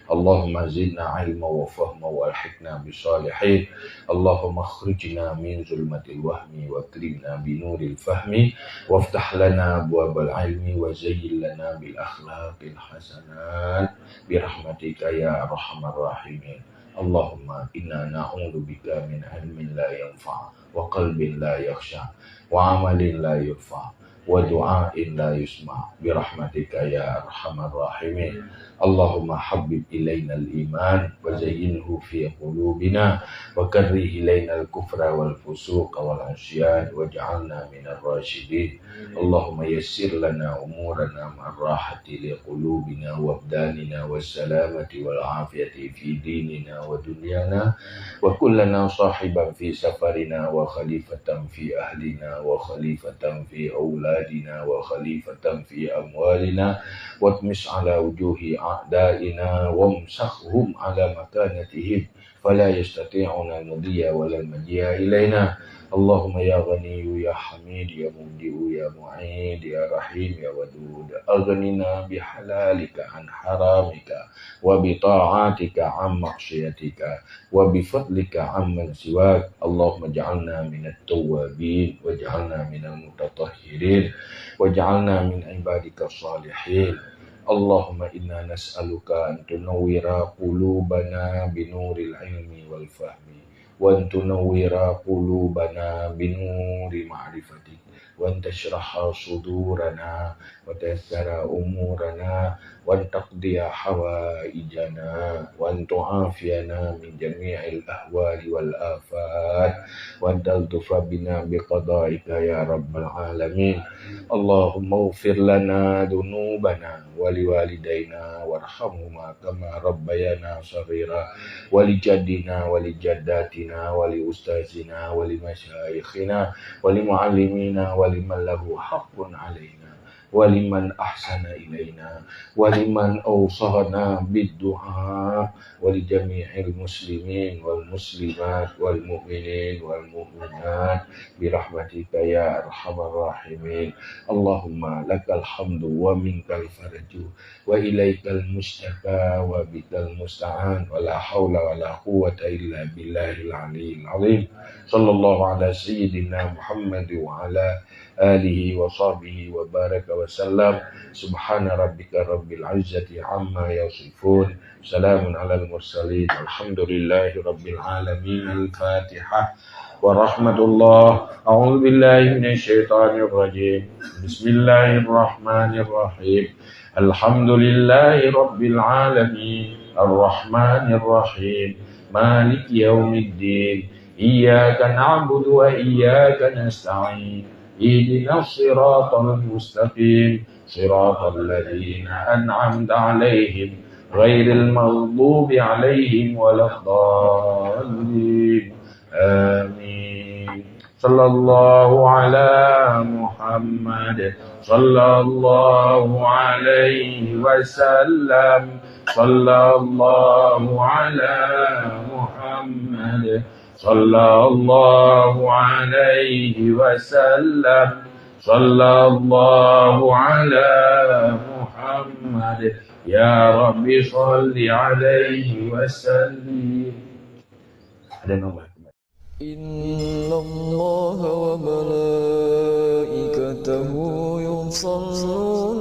Speaker 1: Allahumma zidna ilma wa fahma wa alhiqna bisalihin. Allahumma akhrijna min zulmatil wahmi wa akrimna binuril fahmi waftah lana abwabal ilmi wa zayyin lana bil akhlaqil hasanat bi rahmatika ya arhamar rahimin. Allahumma inna na'udzu bika min ilmin la yanfa' wa qalbin la yakhsha wa amalin la yurfa' wa du'ain la yusma' bi rahmatika ya arhamar rahimin. Allahumma habbib ilaina al-iman wa zayyinhu fi qulubina wa karrih ilaina al-kufra wal fusuq wal 'isyan waj'alna minar rasyidin. Allahumma yassir lana umurana ma'ar rahati li qulubina wa abdanina was salamati wal afiyati fi dinina wa dunyana wa kullana sahiban fi safarina wa khalifatan fi ahlina wa khalifatan fi auladina wa khalifatan fi amwalina watmis ala wujuhi a'daina wamsakhhum ala makanatihim fala yastati'una al-mudhiya wala al-maji'a ilaina. Allahumma ya Ghaniyu ya Hamid ya Mubdi'u ya Mu'id ya Rahim ya Wadud aghnina bihalalika an haramika wa bita'atika an maksiatika wa bifadlika amman siwak. Allahumma ja'alna minat tawwabin waj'alna minal mutatahhirin waj'alna min ibadika salihin. Allahumma inna nas'aluka an tunawwira qulubana binuril ilmi wal fahmi wa an tunawwira qulubana binuri ma'rifatik wa an tashraha sudurana wa tayassara umurana wa an taqdiya hawaijana wa an tu'afiyana min jami'il ahwali wal afat wa an taltufa bina biqada'ika ya rabbal alamin. Allahumma ighfir lana dhunubana wa liwalidayna warhamhuma kama rabbayana shaghira wa li jaddina wa li jaddatina wa li ustazina wa li masyayikhina wa li muallimina wa liman lahu haqqun alaina wa liman ahsana ilaina wa liman awsahana bid-du'a wa li jami'il muslimin wal muslimat wal mu'minin wal mu'minat bi rahmatika ya arhamar rahimin. Allahumma lakal hamdu wa minkal faraju wa ilaikal mustaka wa bikal musta'an wa la hawla wa la quwwata illa billahil aliyyil azim. Sallallahu ala sayyidina Muhammad wa ala alihi wa sahbihi wa baraka wa sallam. Subhana rabbika rabbil izzati amma yasifun. Salamun alal mursalin. Alhamdulillahi rabbil alamin. Al-Fatihah. Warahmatullah. A'udzu billahi minasy syaithanir rajim. Bismillahirrahmanirrahim. Alhamdulillahi rabbil alamin. Arrahmanir rahim. Maliki yaumiddin. Iyyaka na'budu wa iyyaka nasta'in. Ihdinas siratal mustaqim. Siratal ladzina an'amta 'alaihim ghairil maghdubi 'alaihim waladdallin. Amin. Sallallahu ala Muhammad. Sallallahu alaihi wasallam. Sallallahu ala Muhammad. Sallallahu alaihi wasallam. Sallallahu ala Muhammad. Ya Rabbi sholli alaihi wasallim. Ada nomor.
Speaker 4: Inna Allah wa malaikatahu yusalluna